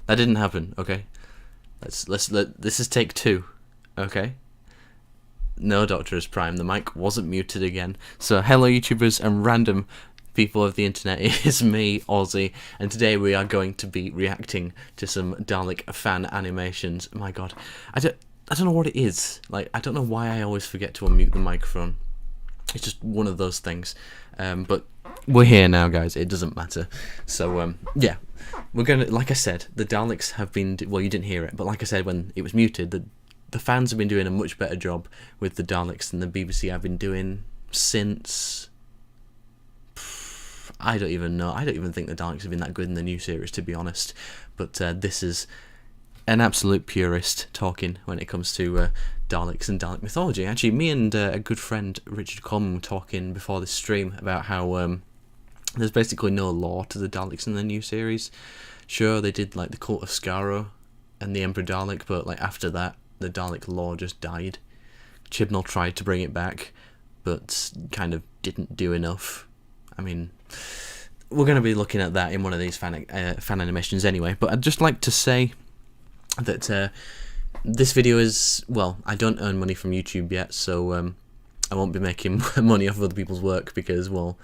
That didn't happen. Okay. This is take 2. Okay. No, Doctor is Prime. The mic wasn't muted again. So, hello YouTubers and random people of the internet. It is me, Aussie, and today we are going to be reacting to some Dalek fan animations. My God, I don't know what it is. Like, I don't know why I always forget to unmute the microphone. It's just one of those things. But we're here now, guys. It doesn't matter. So, yeah, we're gonna. Like I said, the Daleks have been. Well, you didn't hear it, but like I said, when it was muted, the fans have been doing a much better job with the Daleks than the BBC have been doing since. I don't even know. I don't even think the Daleks have been that good in the new series, to be honest. But this is an absolute purist talking when it comes to Daleks and Dalek mythology. Actually, me and a good friend, Richard Coleman, were talking before this stream about how there's basically no lore to the Daleks in the new series. Sure, they did like the Cult of Skaro and the Emperor Dalek, but like after that, the Dalek lore just died. Chibnall tried to bring it back, but kind of didn't do enough. I mean, we're going to be looking at that in one of these fan animations anyway, but I'd just like to say that this video is, well, I don't earn money from YouTube yet, so I won't be making money off of other people's work because, well,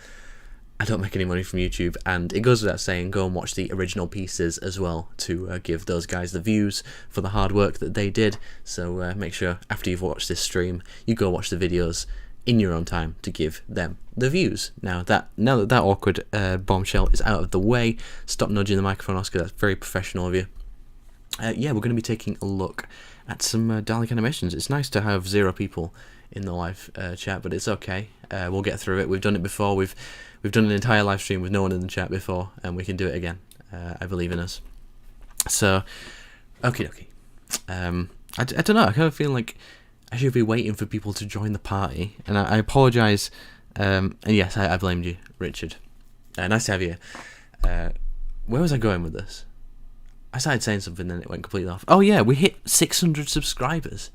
I don't make any money from YouTube, and it goes without saying, go and watch the original pieces as well to give those guys the views for the hard work that they did. So make sure after you've watched this stream, you go watch the videos in your own time to give them the views. Now that awkward bombshell is out of the way, stop nudging the microphone, Oscar. That's very professional of you. Yeah, we're going to be taking a look at some Dalek animations. It's nice to have 0 people in the live chat, but it's okay. We'll get through it. We've done it before. We've done an entire live stream with no one in the chat before, and we can do it again. I believe in us. So, okie dokie. I don't know. I kind of feel like I should be waiting for people to join the party, and I apologise. And yes, I blamed you, Richard. Nice to have you. Where was I going with this? I started saying something, then it went completely off. Oh yeah, we hit 600 subscribers.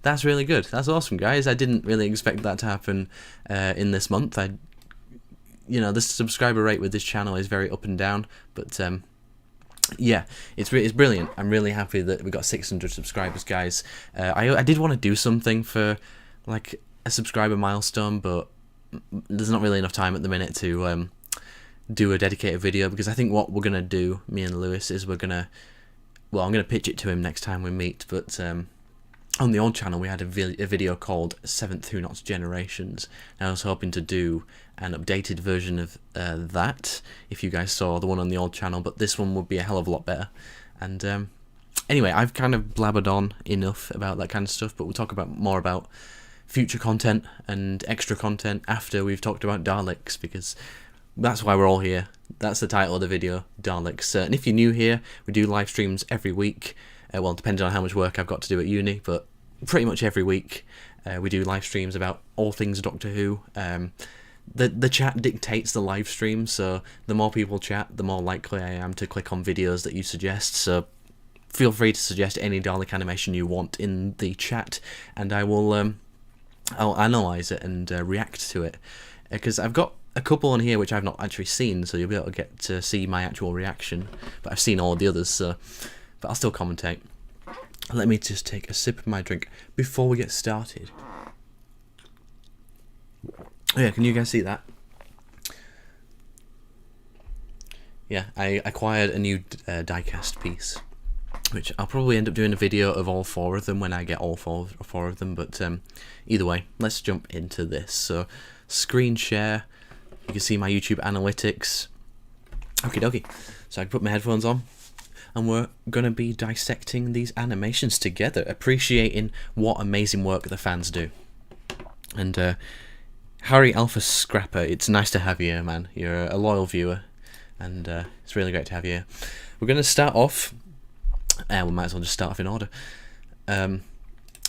That's really good. That's awesome, guys. I didn't really expect that to happen in this month. You know, the subscriber rate with this channel is very up and down, but yeah, it's brilliant. I'm really happy that we got 600 subscribers, guys. I did want to do something for like a subscriber milestone, but there's not really enough time at the minute to do a dedicated video, because I think what we're gonna do, me and Lewis, is I'm gonna pitch it to him next time we meet. But on the old channel we had a video called 7th Who Nots Generations, and I was hoping to do an updated version of that, if you guys saw the one on the old channel, but this one would be a hell of a lot better. And anyway, I've kind of blabbered on enough about that kind of stuff, but we'll talk more about future content and extra content after we've talked about Daleks, because that's why we're all here. That's the title of the video, Daleks. And if you're new here, we do live streams every week. Well, depending on how much work I've got to do at uni, but pretty much every week we do live streams about all things Doctor Who. The chat dictates the live stream, so the more people chat, the more likely I am to click on videos that you suggest. So feel free to suggest any Dalek animation you want in the chat, and I will I'll analyse it and react to it, because I've got a couple on here which I've not actually seen, so you'll be able to get to see my actual reaction. But I've seen all the others, so but I'll still commentate. Let me just take a sip of my drink before we get started. Oh yeah, can you guys see that? Yeah, I acquired a new diecast piece, which I'll probably end up doing a video of all 4 of them when I get all four of them, but either way, let's jump into this. So, screen share, you can see my YouTube analytics. Okie dokie, so I can put my headphones on, and we're going to be dissecting these animations together, appreciating what amazing work the fans do. And Harry Alpha Scrapper, it's nice to have you here, man. You're a loyal viewer, and it's really great to have you here. We're going to start off, we might as well just start off in order.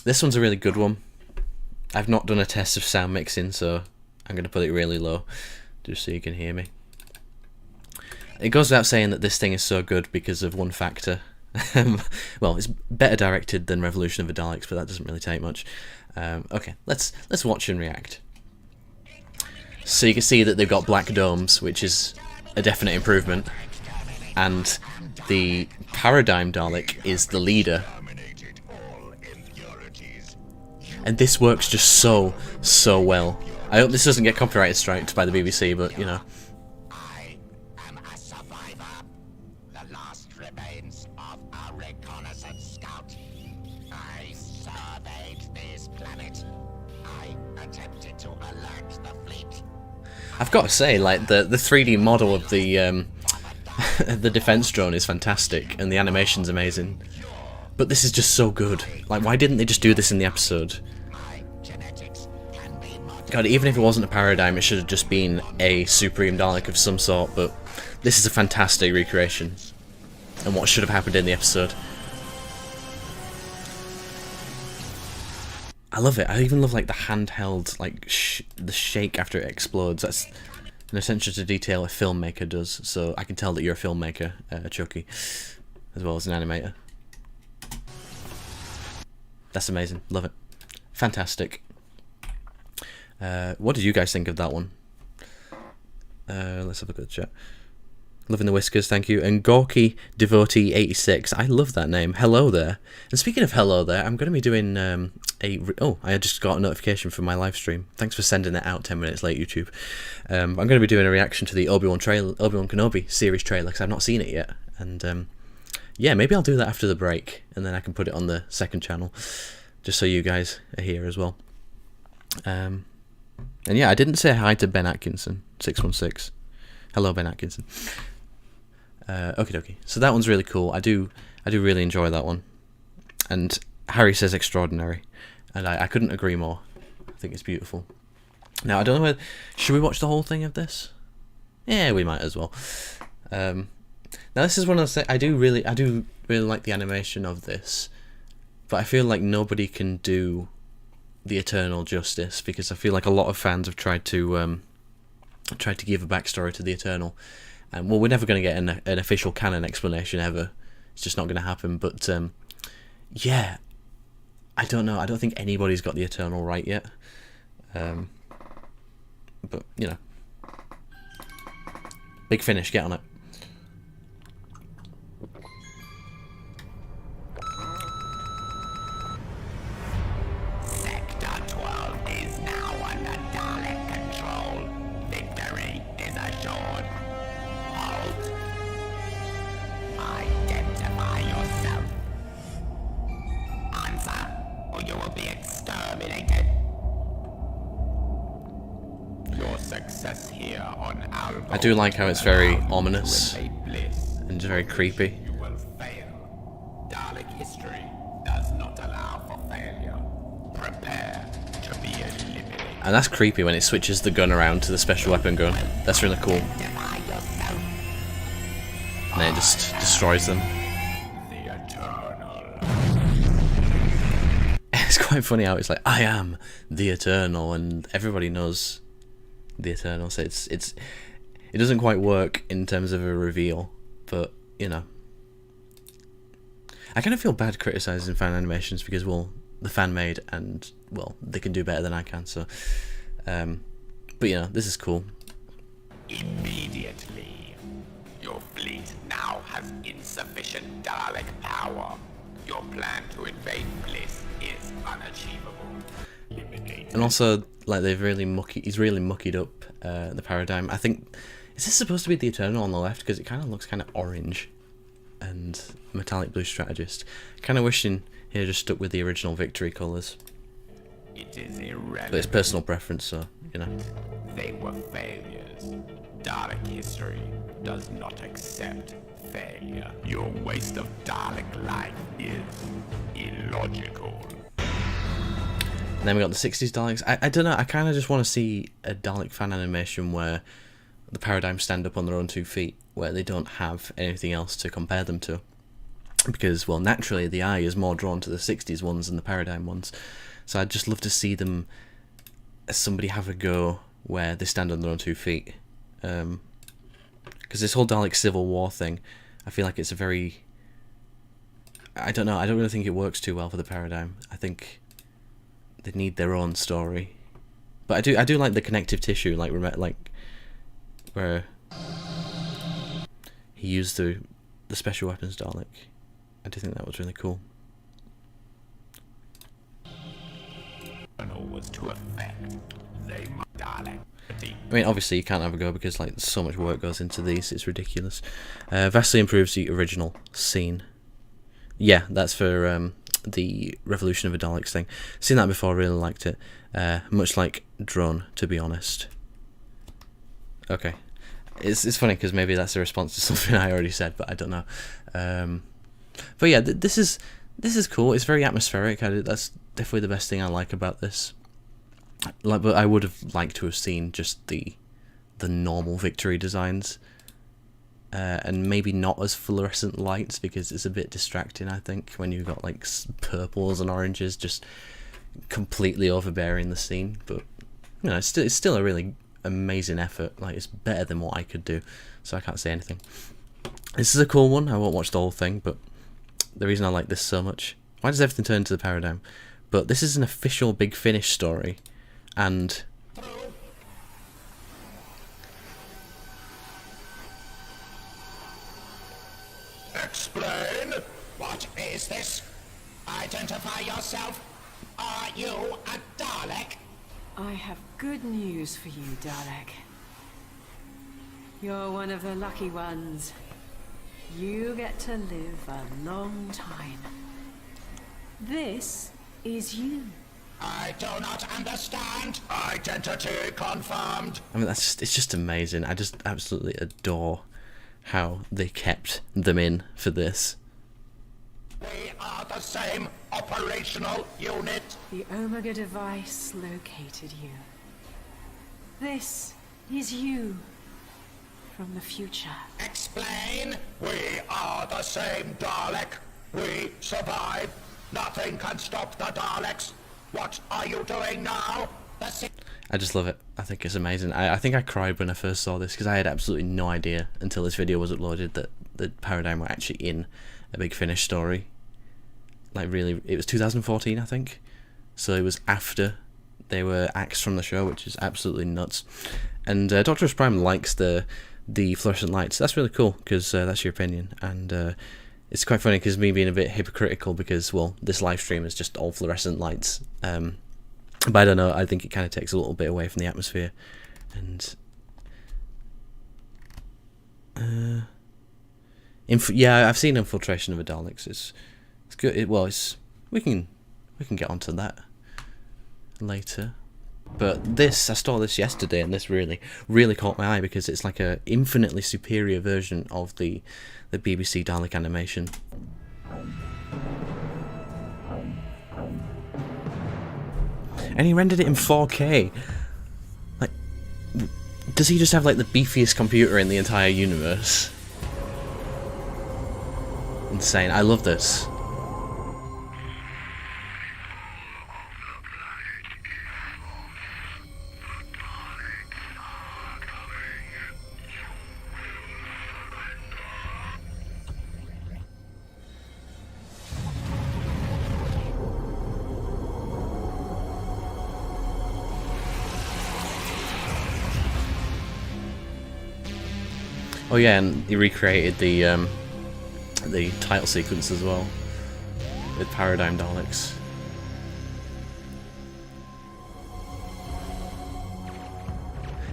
This one's a really good one. I've not done a test of sound mixing, so I'm going to put it really low, just so you can hear me. It goes without saying that this thing is so good because of one factor. Well, it's better directed than Revolution of the Daleks, but that doesn't really take much. Okay, let's watch and react. So you can see that they've got black domes, which is a definite improvement, and the Paradigm Dalek is the leader. And this works just so well. I hope this doesn't get copyright striked by the BBC, but you know. I am a survivor. The last remains of a reconnaissance scout. I surveyed this planet. I attempted to alert the fleet. I've got to say, like the 3D model of the the defense drone is fantastic, and the animation's amazing. But this is just so good. Like, why didn't they just do this in the episode? God, even if it wasn't a Paradigm, it should have just been a Supreme Dalek of some sort, but this is a fantastic recreation. And what should have happened in the episode. I love it. I even love, like, the handheld, like, the shake after it explodes. That's an attention to detail a filmmaker does, so I can tell that you're a filmmaker, Chucky, as well as an animator. That's amazing. Love it. Fantastic. What did you guys think of that one? Let's have a good chat. Loving the whiskers, thank you. And Gorky Devotee 86, I love that name. Hello there. And speaking of hello there, I'm going to be doing I just got a notification from my live stream. Thanks for sending that out 10 minutes late, YouTube. I'm going to be doing a reaction to the Obi-Wan Kenobi series trailer because I've not seen it yet. And yeah, maybe I'll do that after the break, and then I can put it on the second channel, just so you guys are here as well. And yeah, I didn't say hi to Ben Atkinson, 616. Hello, Ben Atkinson. Okie dokie. So that one's really cool. I do really enjoy that one. And Harry says extraordinary, and I couldn't agree more. I think it's beautiful. Now I don't know whether should we watch the whole thing of this? Yeah, we might as well. Now this is one of the I do really like the animation of this, but I feel like nobody can do the Eternal justice, because I feel like a lot of fans have tried to give a backstory to the Eternal, and well, we're never going to get an official canon explanation ever. It's just not going to happen. But yeah, I don't know. I don't think anybody's got the Eternal right yet. But you know, Big Finish, get on it. Success here on I do like how it's very ominous and very creepy. You will fail. Dalek history does not allow for failure. Prepare to be eliminated. And that's creepy when it switches the gun around to the special weapon gun. That's really cool. And then it just destroys them. The Eternal. It's quite funny how it's like, I am the Eternal, and everybody knows the Eternal, so it doesn't quite work in terms of a reveal, but you know, I kind of feel bad criticizing fan animations because, well, the fan made, and well, they can do better than I can. So, but you know, this is cool. Immediately, your fleet now has insufficient Dalek power. Your plan to invade Bliss is unachievable. And also, like, he's really muckied up the Paradigm. I think, is this supposed to be the Eternal on the left? Because it kind of looks kind of orange and metallic blue strategist. Kind of wishing he had just stuck with the original Victory colours. It is irrelevant. But it's personal preference, so you know. They were failures. Dalek history does not accept failure. Your waste of Dalek life is illogical. And then we got the 60s Daleks. I don't know, I kind of just want to see a Dalek fan animation where the Paradigm stand up on their own 2 feet, where they don't have anything else to compare them to. Because, well, naturally the eye is more drawn to the 60s ones than the Paradigm ones. So I'd just love to see them, somebody have a go where they stand on their own 2 feet. Because this whole Dalek Civil War thing, I feel like it's a very... I don't know, I don't really think it works too well for the Paradigm. I think they need their own story, but I do like the connective tissue, like where he used the the special weapons Dalek. I do think that was really cool. Was to effect. They Dalek. I mean, obviously you can't have a go because like so much work goes into these. It's ridiculous. Vastly improves the original scene. Yeah, that's for the Revolution of the Daleks thing. Seen that before. Really liked it. Much like Drone, to be honest. Okay, it's funny because maybe that's a response to something I already said, but I don't know. But yeah, this is cool. It's very atmospheric. That's definitely the best thing I like about this. Like, but I would have liked to have seen just the normal Victory designs, and maybe not as fluorescent lights because it's a bit distracting. I think when you've got like purples and oranges just completely overbearing the scene. But you know, it's still a really amazing effort. Like, it's better than what I could do, so I can't say anything. This is a cool one. I won't watch the whole thing, but the reason I like this so much. Why does everything turn into the paradigm? But this is an official Big Finish story. And explain. What is this? Identify yourself. Are you a Dalek? I have good news for you, Dalek. You're one of the lucky ones. You get to live a long time. This is you. I do not understand. Identity confirmed. I mean, it's just amazing. I just absolutely adore how they kept them in for this. We are the same operational unit. The Omega device located you. This is you from the future. Explain. We are the same Dalek. We survive. Nothing can stop the Daleks. What are you doing now? I just love it. I think it's amazing. I think I cried when I first saw this because I had absolutely no idea until this video was uploaded that the Paradigm were actually in a Big Finish story. Like, really, it was 2014, I think. So it was after they were axed from the show, which is absolutely nuts. And Dr. Prime likes the fluorescent lights. That's really cool because that's your opinion. And it's quite funny because me being a bit hypocritical because, well, this live stream is just all fluorescent lights. But I don't know, I think it kind of takes a little bit away from the atmosphere. And yeah, I've seen Infiltration of the Daleks. It's good. We can get onto that later. But this, I saw this yesterday, and this really caught my eye because it's like a infinitely superior version of the BBC Dalek animation. And he rendered it in 4K. Like, does he just have like the beefiest computer in the entire universe? Insane. I love this. Oh yeah, and he recreated the title sequence as well with Paradigm Daleks.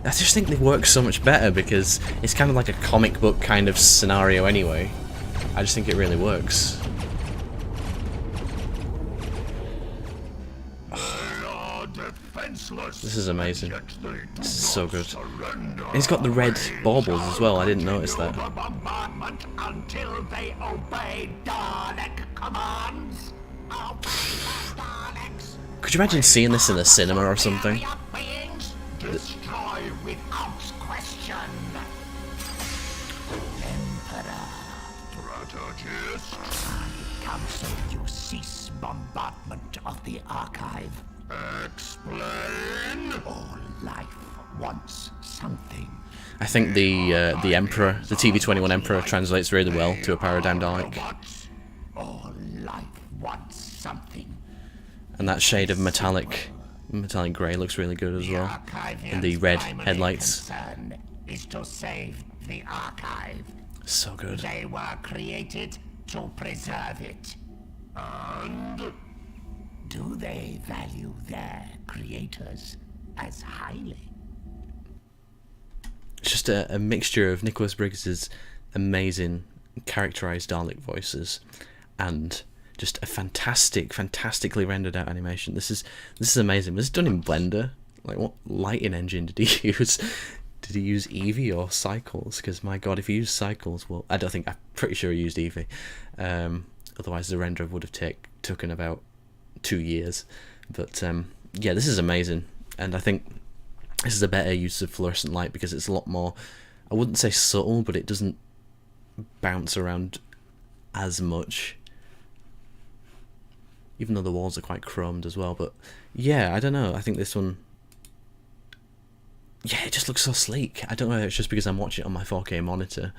I just think they work so much better because it's kind of like a comic book kind of scenario anyway. I just think it really works. This is amazing. This is so good. And he's got the red baubles as well. I didn't notice that. Until they obey Dalek commands. Could you imagine seeing this in a cinema or something? Destroy without question. Emperor. Strategist. Council, you cease bombardment of the archive. Explain. All life wants something. I think the Emperor, the TV21 Emperor, translates really well to a Paradigm Dalek. All life wants something. And that shade of metallic grey looks really good as well. And the red headlights. Is to save the archive. So good. They were created to preserve it. And do they value their creators as highly? It's just a mixture of Nicholas Briggs's amazing characterized Dalek voices and just a fantastically rendered out animation. This is amazing. Was it done in Blender? Like, what lighting engine did he use? Did he use Eevee or Cycles? Because my god, if he used Cycles, well, I'm pretty sure he used Eevee. Otherwise, the renderer would have taken about 2 years. But yeah, this is amazing, and I think this is a better use of fluorescent light because it's a lot more, I wouldn't say subtle, but it doesn't bounce around as much. Even though the walls are quite chromed as well. But yeah, I don't know. I think this one, yeah, it just looks so sleek. I don't know if it's just because I'm watching it on my 4K monitor.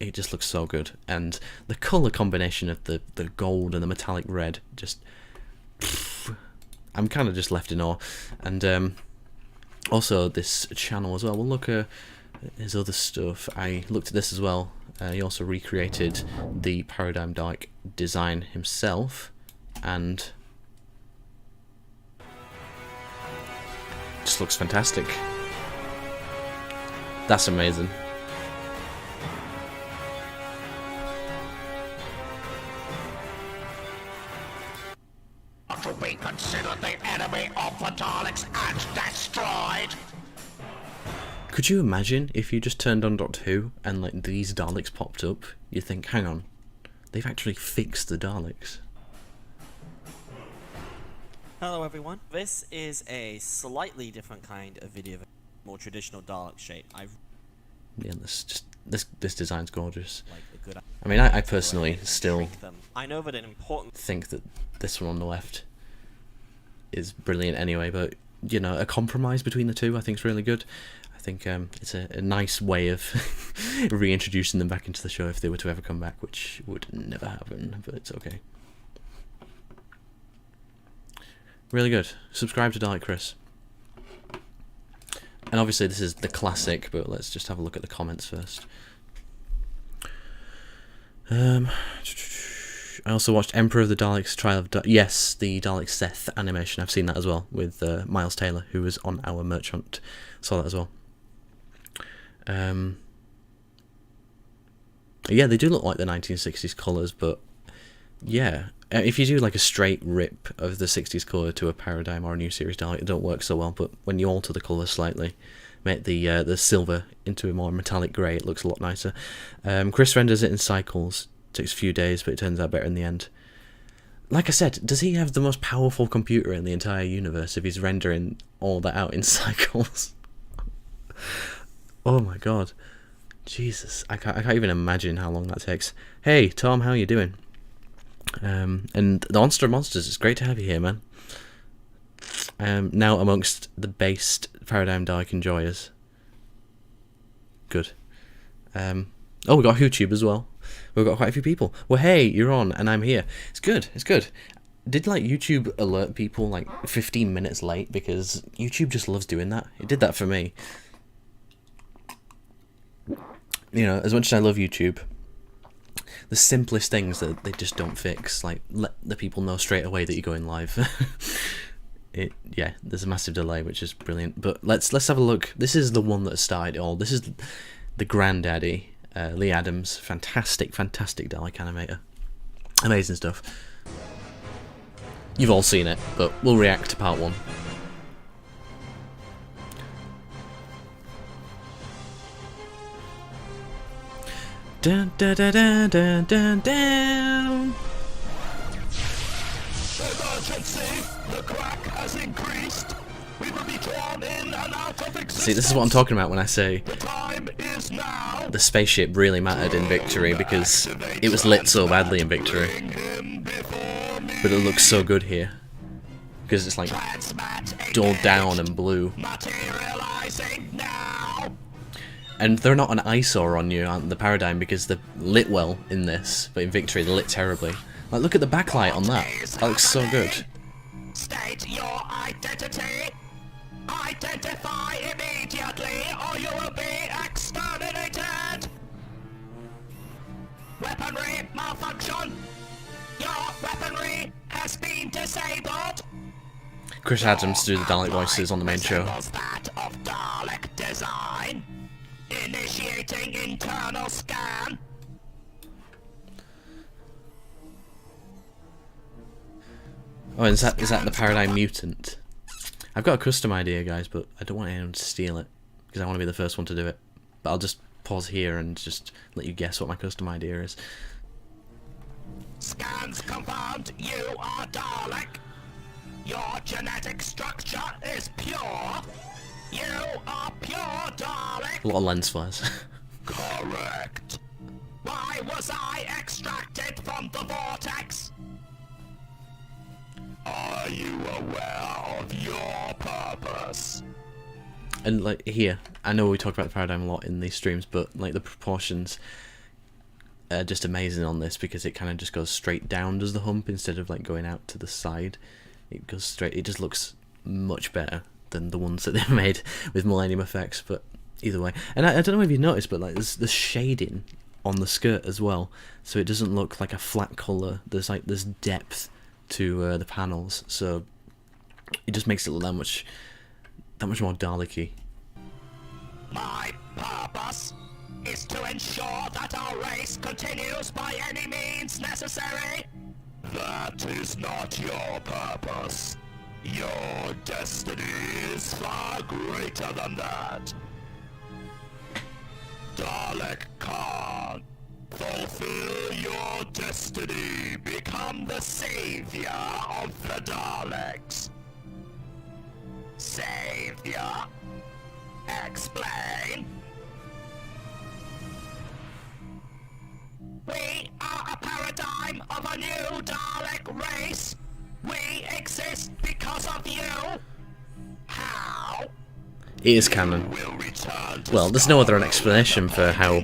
It just looks so good. And the colour combination of the gold and the metallic red, just... I'm kind of just left in awe. And also this channel as well. We'll look at his other stuff. I looked at this as well. He also recreated the Paradigm Dalek design himself. And... just looks fantastic. That's amazing. To be considered the enemy of the Daleks and destroyed. Could you imagine if you just turned on Doctor Who and like these Daleks popped up? You think, hang on, they've actually fixed the Daleks. Hello everyone, this is a slightly different kind of video, more traditional Dalek shape. Yeah, this design's gorgeous. Like the good. I mean, I personally still I know that an important think that this one on the left is brilliant anyway, but you know, a compromise between the two I think is really good. I think it's a nice way of reintroducing them back into the show if they were to ever come back, which would never happen, but it's okay. Really good. Subscribe to Dalek Chris. And obviously this is the classic, but let's just have a look at the comments first. I also watched Emperor of the Daleks, Trial of yes, the Dalek Seth animation. I've seen that as well with Miles Taylor, who was on our merch hunt. Saw that as well. Yeah, they do look like the 1960s colours, but yeah, if you do like a straight rip of the 60s colour to a Paradigm or a new series Dalek, it don't work so well. But when you alter the colour slightly, make the silver into a more metallic grey, it looks a lot nicer. Chris renders it in cycles. Takes a few days, but it turns out better in the end. Like I said, does he have the most powerful computer in the entire universe if he's rendering all that out in cycles? Oh my god. Jesus, I can't even imagine how long that takes. Hey, Tom, how are you doing? And the Monster of Monsters, it's great to have you here, man. Now amongst the based Paradigm Dalek enjoyers. Good. Oh, we got YouTube as well. We've got quite a few people. Well, hey, you're on, and I'm here. It's good. It's good. Did like YouTube alert people like 15 minutes late because YouTube just loves doing that? It did that for me. You know, as much as I love YouTube, the simplest things that they just don't fix, like let the people know straight away that you're going live. Yeah, there's a massive delay, which is brilliant. But let's have a look. This is the one that started it all. This is the granddaddy. Lee Adams, fantastic Dalek animator. Amazing stuff. You've all seen it, but we'll react to part one. Dun dun dun dun dun dun dun. Emergency! The crack has increased. We will be drawn in and out of existence. See, this is what I'm talking about when I say The time is now. the spaceship really mattered in Victory because it was lit so badly in Victory. But it looks so good here because it's like dulled down and blue. Materializing now. And they're not an eyesore on you, aren't the Paradigm, because they're lit well in this, but in Victory they're lit terribly. Like, look at the backlight on that. That looks so good. State your identity. Identify immediately or you will be exterminated. Weaponry malfunction! Your weaponry has been disabled! Chris Adams do the Dalek voices on the main show. Resembles that of Dalek design. Initiating internal scan. Oh, is that the Paradigm Mutant? I've got a custom idea, guys, but I don't want anyone to steal it because I want to be the first one to do it. But I'll just pause here and just let you guess what my custom idea is. Scans confirmed you are Dalek. Your genetic structure is pure. You are pure Dalek. A lot of lens flares. Correct. Why was I extracted from the vortex? Are you aware of your purpose? And like here, I know we talk about the Paradigm a lot in these streams, but like the proportions are just amazing on this because it kind of just goes straight down, does the hump, instead of like going out to the side. It goes straight. It just looks much better than the ones that they made with Millennium Effects. But either way, and I don't know if you noticed, but like there's shading on the skirt as well, so it doesn't look like a flat color. There's depth to the panels, so it just makes it look that much more Dalek-y. My purpose is to ensure that our race continues by any means necessary. That is not your purpose. Your destiny is far greater than that. Dalek can't fulfill your destiny. Become the savior of the Daleks. Savior? Explain. We are a paradigm of a new Dalek race. We exist because of you. How? It is canon. Well, there's no other explanation for how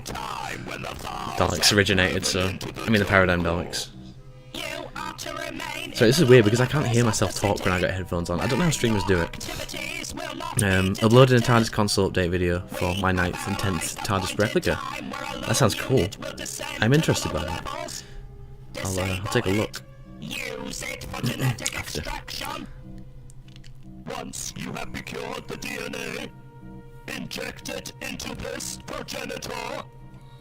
Daleks originated, so I mean the Paradigm Daleks. So this is weird because I can't hear myself talk when I got headphones on. I don't know how streamers do it. Uploaded a TARDIS console update video for my 9th and 10th TARDIS replica. That sounds cool. I'm interested by that. I'll take a look. After. Once you have procured the DNA, inject it into this progenitor.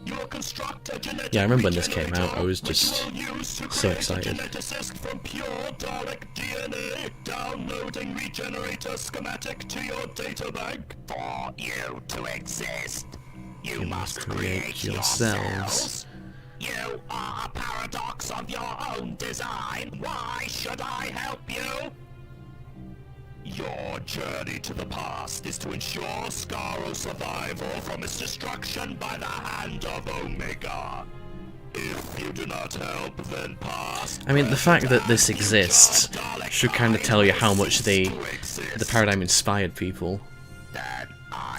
You will construct a genetic Yeah, I remember when this came out, I was just so excited. From pure Dalek DNA, downloading regenerator schematic to your databank. For you to exist, you must create yourselves. You are a paradox of your own design. Why should I help you? Your journey to the past is to ensure Skaro's survival from its destruction by the hand of Omega. If you do not help, then past... I mean, the fact that this exists should kind of tell you how much the Paradigm inspired people.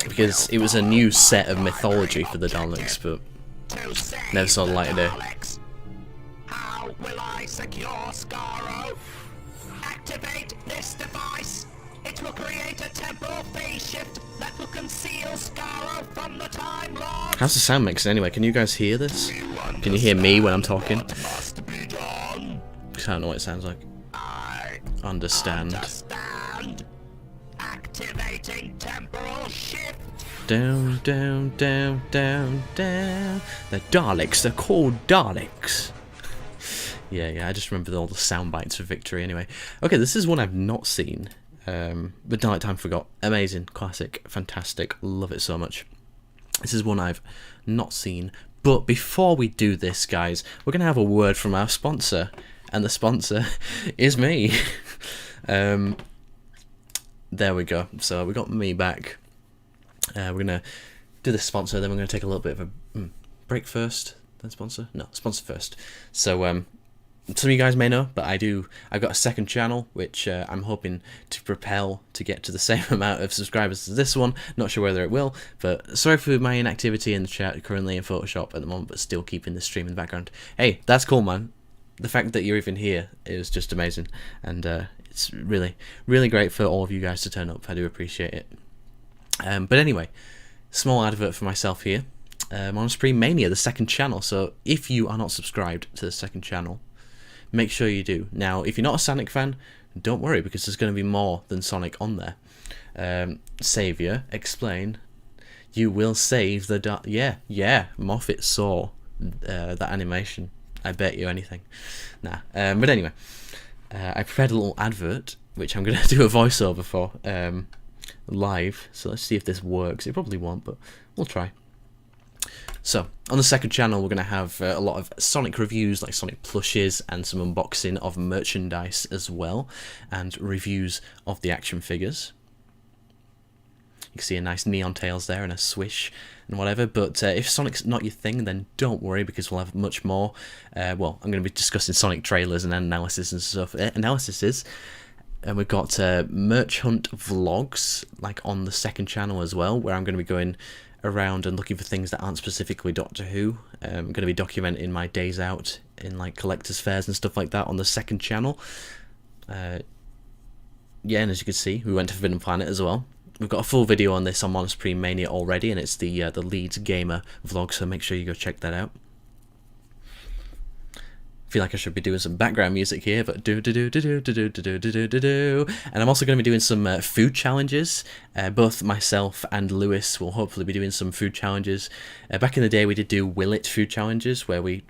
Because it was a new set of mythology for the Daleks, but never saw the light of day. How will I secure Skaro? Activate this device. It will create a temporal phase shift that will conceal Skaro from the Time Lord. How's the sound mix anyway? Can you guys hear this? Can you hear me when I'm talking? Must be done. Because I don't know what it sounds like. I Understand. Activating temporal shift. Down, down, down, down, down. The Daleks, they're called Daleks. Yeah, I just remember all the sound bites for Victory anyway. Okay, this is one I've not seen. But Dalek Time Forgot. Amazing, classic, fantastic, love it so much. This is one I've not seen. But before we do this, guys, we're going to have a word from our sponsor. And the sponsor is me. There we go. So we got me back. We're going to do the sponsor, then we're going to take a little bit of a break first, then sponsor? No, sponsor first. So, some of you guys may know, but I've got a second channel, which I'm hoping to propel to get to the same amount of subscribers as this one. Not sure whether it will, but sorry for my inactivity in the chat, currently in Photoshop at the moment, but still keeping the stream in the background. Hey, that's cool, man. The fact that you're even here is just amazing, and it's really, really great for all of you guys to turn up. I do appreciate it. But anyway, small advert for myself here. on Supreme Mania, the second channel. So if you are not subscribed to the second channel, make sure you do. Now, if you're not a Sonic fan, don't worry, because there's going to be more than Sonic on there. Savior, explain. You will save the yeah. Moffat saw that animation. I bet you anything. Nah. But anyway, I prepared a little advert, which I'm going to do a voiceover for live. So let's see if this works. It probably won't, but we'll try. So, on the second channel, we're going to have a lot of Sonic reviews, like Sonic plushes, and some unboxing of merchandise as well, and reviews of the action figures. You can see a nice neon tails there and a swish and whatever, but if Sonic's not your thing, then don't worry, because we'll have much more. Well, I'm going to be discussing Sonic trailers and analysis and stuff. And we've got merch hunt vlogs, like on the second channel as well, where I'm going to be going around and looking for things that aren't specifically Doctor Who. I'm going to be documenting my days out in like collectors fairs and stuff like that on the second channel. Yeah, and as you can see, we went to Forbidden Planet as well. We've got a full video on this on Mon Supreme Mania already, and it's the Leeds Gamer vlog, so make sure you go check that out. Feel like I should be doing some background music here, but and I'm also going to be doing some food challenges. Both myself and Lewis will hopefully be doing some food challenges. Back in the day, we did do Will It food challenges, where we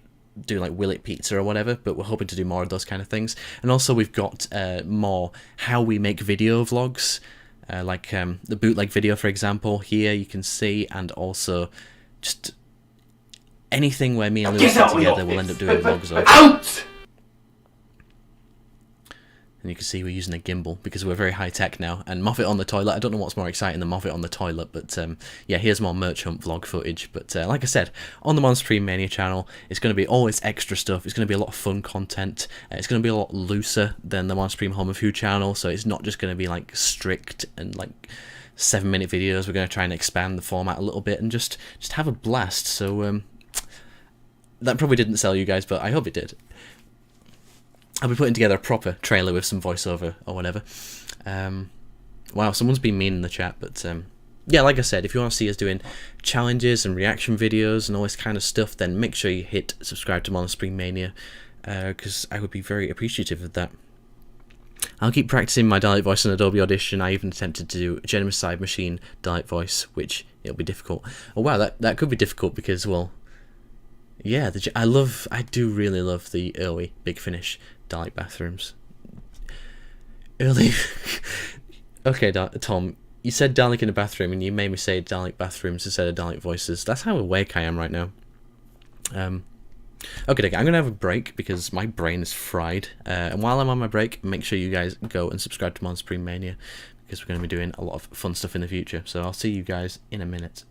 do like Will It pizza or whatever, but we're hoping to do more of those kind of things. And also we've got more how we make video vlogs, like the bootleg video, for example. Here you can see, and also just anything where me and Lewis get together, we'll end up doing vlogs of. Out! And you can see we're using a gimbal because we're very high tech now. And Moffat on the toilet, I don't know what's more exciting than Moffat on the toilet, but yeah, here's more merch hunt vlog footage. But like I said, on the Mon Supreme Mania channel, it's going to be all this extra stuff. It's going to be a lot of fun content. It's going to be a lot looser than the Mon Supreme Home of Who channel, so it's not just going to be like strict and like 7-minute videos. We're going to try and expand the format a little bit and just have a blast. So that probably didn't sell you guys, but I hope it did. I'll be putting together a proper trailer with some voiceover or whatever. Wow, someone's been mean in the chat, but yeah, like I said, if you want to see us doing challenges and reaction videos and all this kind of stuff, then make sure you hit subscribe to Mon Supreme Mania, because I would be very appreciative of that. I'll keep practicing my Dalek voice in Adobe Audition. I even attempted to do a Genocide Machine Dalek voice, which it'll be difficult. Oh wow, that could be difficult because, well, yeah, I do really love the early Big Finish Dalek bathrooms. Early. Okay, Tom, you said Dalek in a bathroom, and you made me say Dalek bathrooms instead of Dalek voices. That's how awake I am right now. Okay, I'm gonna have a break because my brain is fried. And while I'm on my break, make sure you guys go and subscribe to Mon Supreme Mania, because we're gonna be doing a lot of fun stuff in the future. So I'll see you guys in a minute.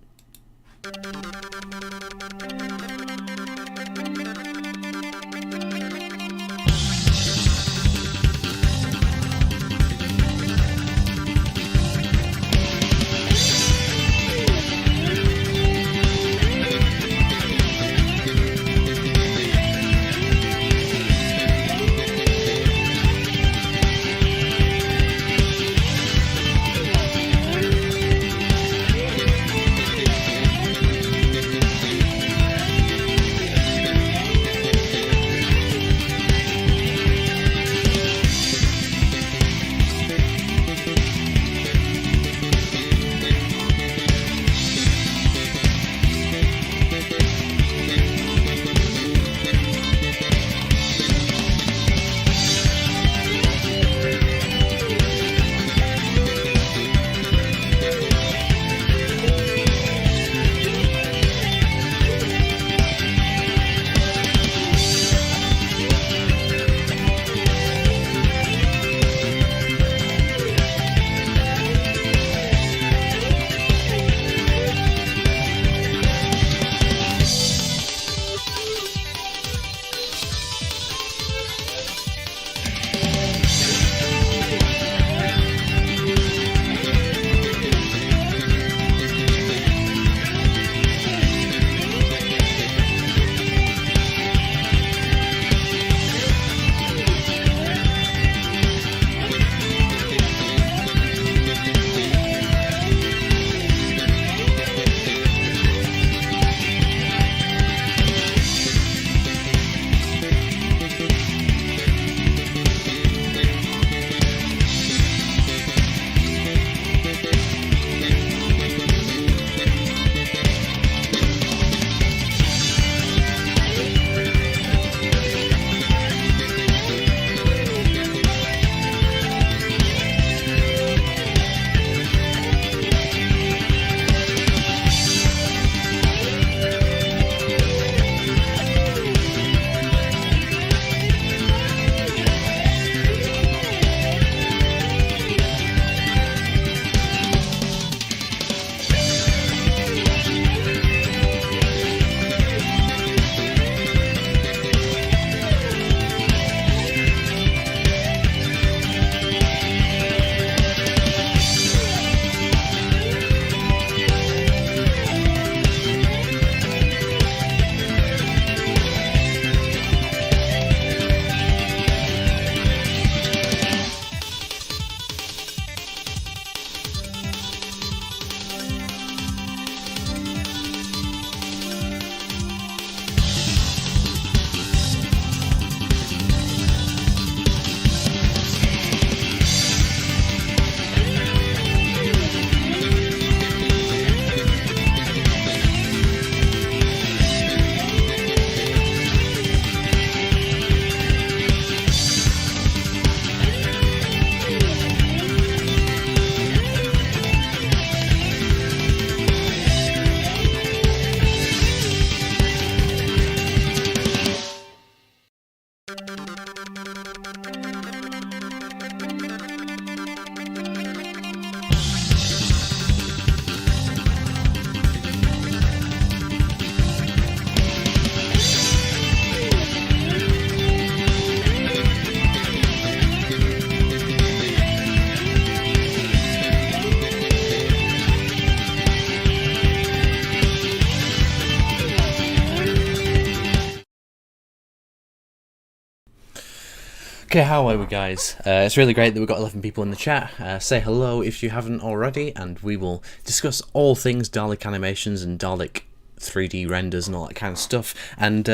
Okay, how are we, guys? It's really great that we've got 11 people in the chat. Say hello if you haven't already, and we will discuss all things Dalek animations and Dalek 3D renders and all that kind of stuff. And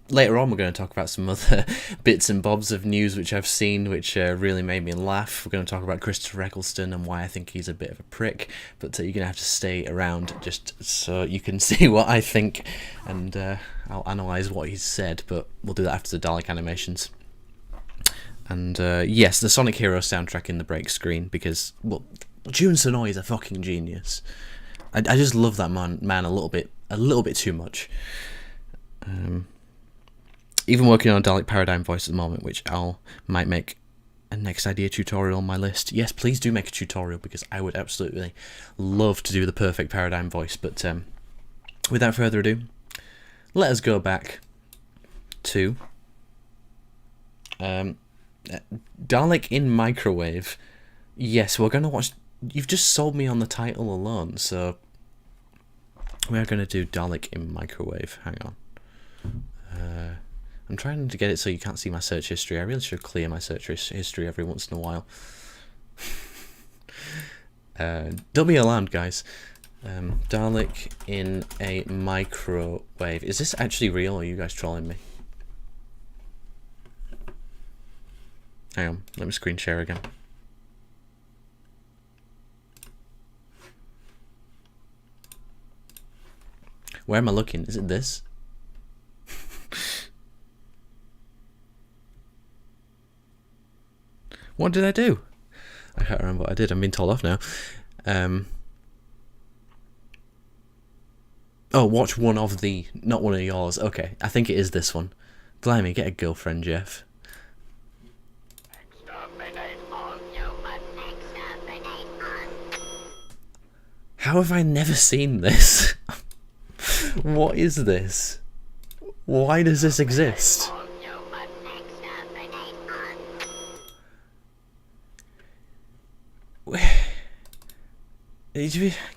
later on, we're going to talk about some other bits and bobs of news which I've seen, which really made me laugh. We're going to talk about Christopher Eccleston and why I think he's a bit of a prick, but you're going to have to stay around just so you can see what I think, and I'll analyse what he's said, but we'll do that after the Dalek animations. And yes, the Sonic Hero soundtrack in the break screen, because, well, Jun Sonoy is a fucking genius. I just love that man a little bit too much. Even working on a Dalek Paradigm voice at the moment, which might make a next idea tutorial on my list. Yes, please do make a tutorial, because I would absolutely love to do the perfect Paradigm voice. But without further ado, let us go back to Dalek in Microwave. Yes, we're going to watch... You've just sold me on the title alone, so we're going to do Dalek in Microwave. Hang on. I'm trying to get it so you can't see my search history. I really should clear my search history every once in a while. Don't be alarmed, guys. Dalek in a Microwave. Is this actually real, or are you guys trolling me? Hang on, let me screen share again. Where am I looking? Is it this? What did I do? I can't remember what I did. I'm being told off now. Oh, watch one of the... Not one of yours. Okay, I think it is this one. Blimey, get a girlfriend, Jeff. How have I never seen this? What is this? Why does this exist?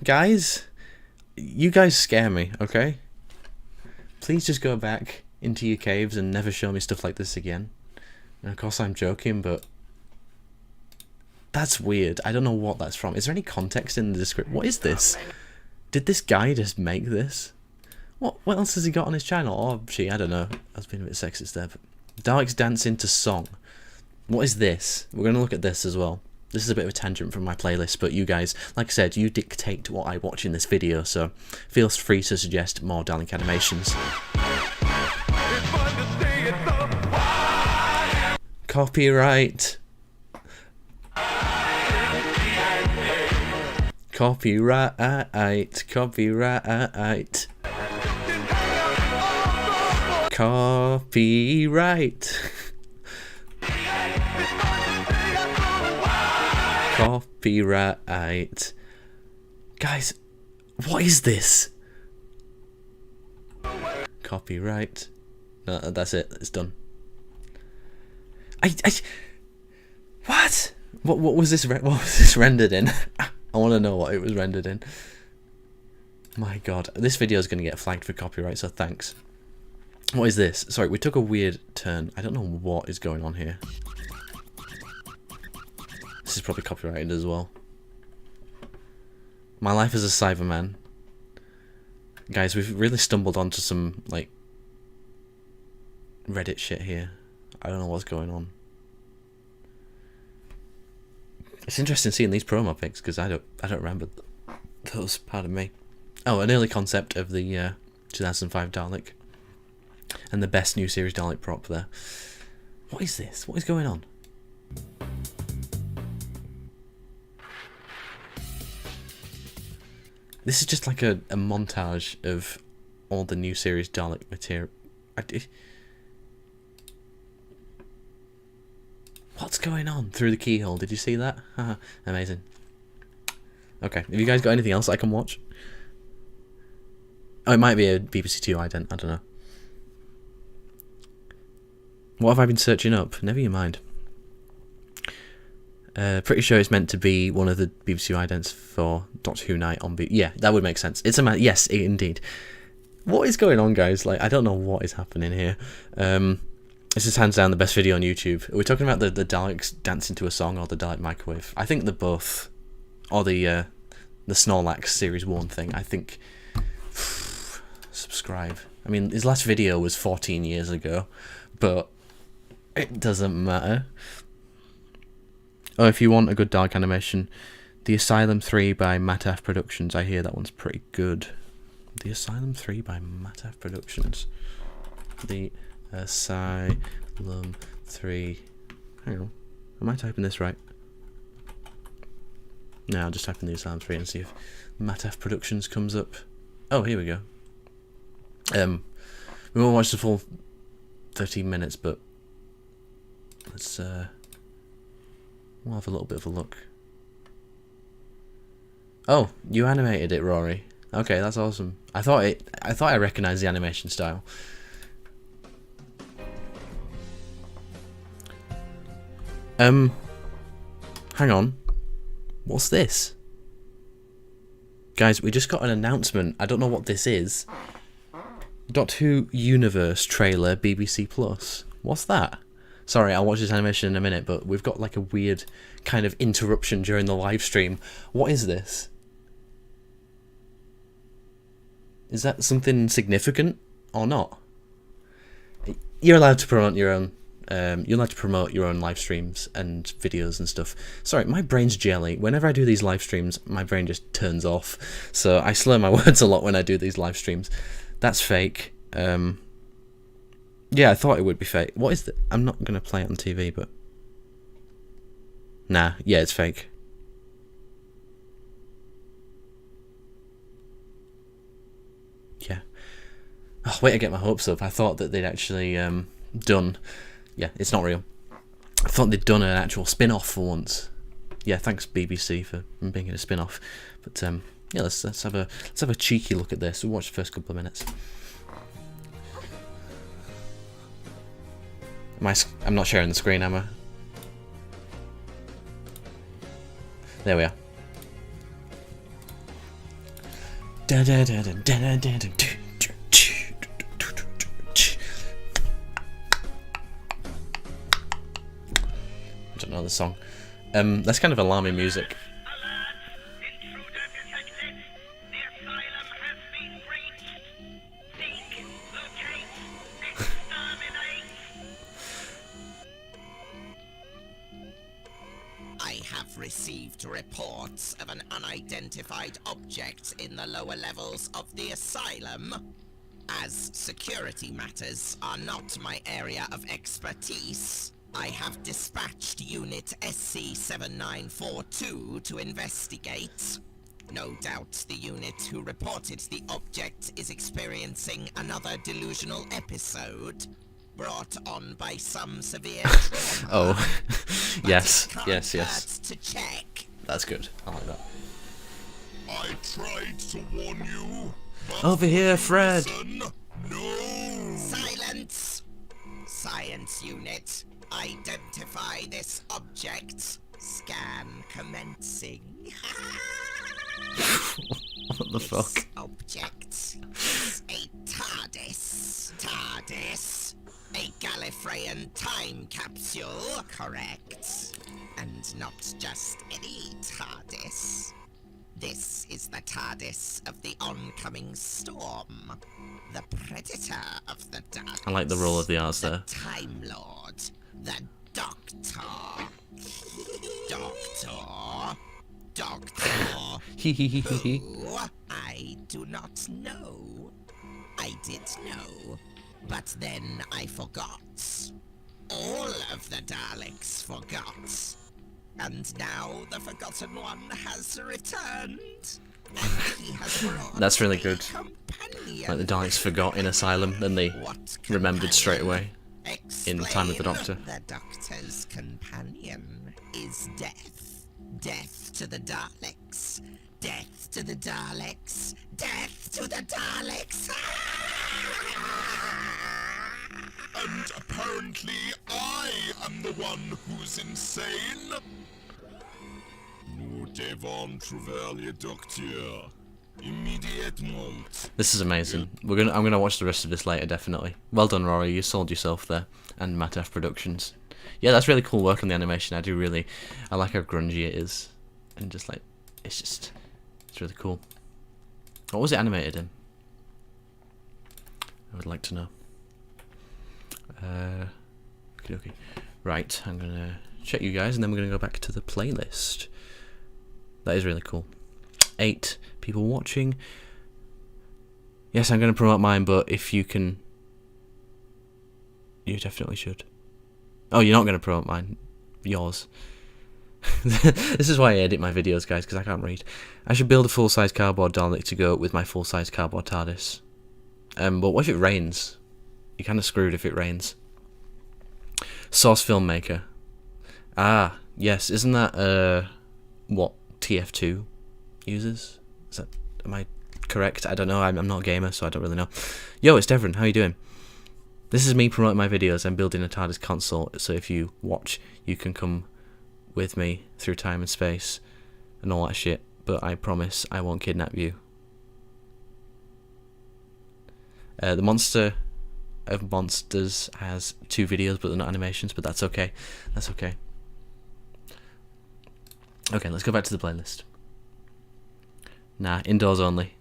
Guys, you guys scare me, okay? Please just go back into your caves and never show me stuff like this again. And of course I'm joking, but that's weird. I don't know what that's from. Is there any context in the description? What is this? Did this guy just make this? What else has he got on his channel? Or she, I don't know. I was being a bit sexist there. But Dalek's dancing to song. What is this? We're going to look at this as well. This is a bit of a tangent from my playlist, but you guys, like I said, you dictate what I watch in this video, so feel free to suggest more Dalek animations. Copyright. Copyright. Copyright. Copyright. Copyright. Guys, what is this? Copyright. No, that's it. It's done. What? What was this? What was this rendered in? I want to know what it was rendered in. My God, this video is going to get flagged for copyright, so thanks. What is this? Sorry, we took a weird turn. I don't know what is going on here. This is probably copyrighted as well. My life as a Cyberman. Guys, we've really stumbled onto some, like, Reddit shit here. I don't know what's going on. It's interesting seeing these promo pics, because I don't remember those, pardon me. Oh, an early concept of the 2005 Dalek. And the best new series Dalek prop there. What is this? What is going on? This is just like a montage of all the new series Dalek material. What's going on through the keyhole? Did you see that? Amazing. Okay, have you guys got anything else I can watch? Oh, it might be a BBC Two ident. I don't know. What have I been searching up? Never you mind. Pretty sure it's meant to be one of the BBC idents for Doctor Who Night on Yeah, that would make sense. It's a man. Yes, indeed. What is going on, guys? Like, I don't know what is happening here. This is hands down the best video on YouTube. Are we talking about the Daleks dancing to a song or the Dalek microwave? I think they're both. Or the Snorlax Series 1 thing. I think... Subscribe. I mean, his last video was 14 years ago, but it doesn't matter. Oh, if you want a good Dalek animation, The Asylum 3 by Mataf Productions. I hear that one's pretty good. The Asylum 3 by Mataf Productions. The Asylum 3. Hang on. Am I typing this right? No, I'll just type in The Asylum 3 and see if Mataf Productions comes up. Oh, here we go. We won't watch the full 13 minutes, but let's we'll have a little bit of a look. Oh, you animated it, Rory. Okay, that's awesome. I thought I recognised the animation style. Hang on. What's this? Guys, we just got an announcement. I don't know what this is. Doctor Who Universe trailer, BBC Plus. What's that? Sorry, I'll watch this animation in a minute, but we've got like a weird kind of interruption during the live stream. What is this? Is that something significant or not? You're allowed to promote your own. You're allowed to promote your own live streams and videos and stuff. Sorry, my brain's jelly. Whenever I do these live streams, my brain just turns off. So I slur my words a lot when I do these live streams. That's fake. Yeah, I thought it would be fake. What is that? I'm not going to play it on TV, but... Nah, yeah, it's fake. Yeah. Oh, wait, I get my hopes up. I thought that they'd actually done... Yeah, it's not real. I thought they'd done an actual spin-off for once. Yeah, thanks BBC for being a spin-off. But yeah, let's have a cheeky look at this. We'll watch the first couple of minutes. I'm not sharing the screen, am I? There we are. I don't know the song. That's kind of alarming music. I have received reports of an unidentified object in the lower levels of the asylum. As security matters are not my area of expertise, I have dispatched Unit SC-7942 to investigate. No doubt the unit who reported the object is experiencing another delusional episode, brought on by some severe trauma. Oh, yes, But it yes, can't yes. hurt to check. That's good. I like that. I tried to warn you. But Over here, Fred. listen, no. Silence! Science unit, identify this object. Scan commencing. What the fuck? This object is a TARDIS. TARDIS? A Gallifreyan time capsule, correct? And not just any TARDIS. This is the TARDIS of the oncoming storm. The predator of the Daleks. I like the roll of the R's there. Time Lord. The Doctor. Doctor. Who? I do not know. I did know, but then I forgot. All of the Daleks forgot. And now the Forgotten One has returned. And he has brought That's really a good. companion. Like the Daleks forgot in Asylum, then they What remembered straight companion? away in Time with the Doctor. The Doctor's companion is death. Death to the Daleks. Death to the Daleks. Death to the Daleks. And apparently I am the one who's insane. Nous devons trouver le docteur. Immediate mode. This is amazing. I'm gonna watch the rest of this later, definitely. Well done, Rory. You sold yourself there. And Mataf Productions. Yeah, that's really cool work on the animation. I like how grungy it is, and just like it's really cool. What was it animated in? I would like to know. Okay. Right, I'm gonna check you guys, and then we're gonna go back to the playlist. That is really cool. 8 people watching. Yes, I'm gonna promote mine, but if you can, you definitely should. Oh, you're not gonna promote mine. Yours. This is why I edit my videos, guys, because I can't read. I should build a full-size cardboard Dalek to go with my full-size cardboard TARDIS. But what if it rains? You're kind of screwed if it rains. Source Filmmaker. Ah, yes. Isn't that what TF2 uses? Am I correct? I don't know. I'm not a gamer, so I don't really know. Yo, it's Devon. How you doing? This is me promoting my videos. I'm building a TARDIS console, so if you watch, you can come with me through time and space and all that shit. But I promise I won't kidnap you. The Monster of Monsters has 2 videos, but they're not animations. But that's okay. That's okay. Okay, let's go back to the playlist. Nah, indoors only.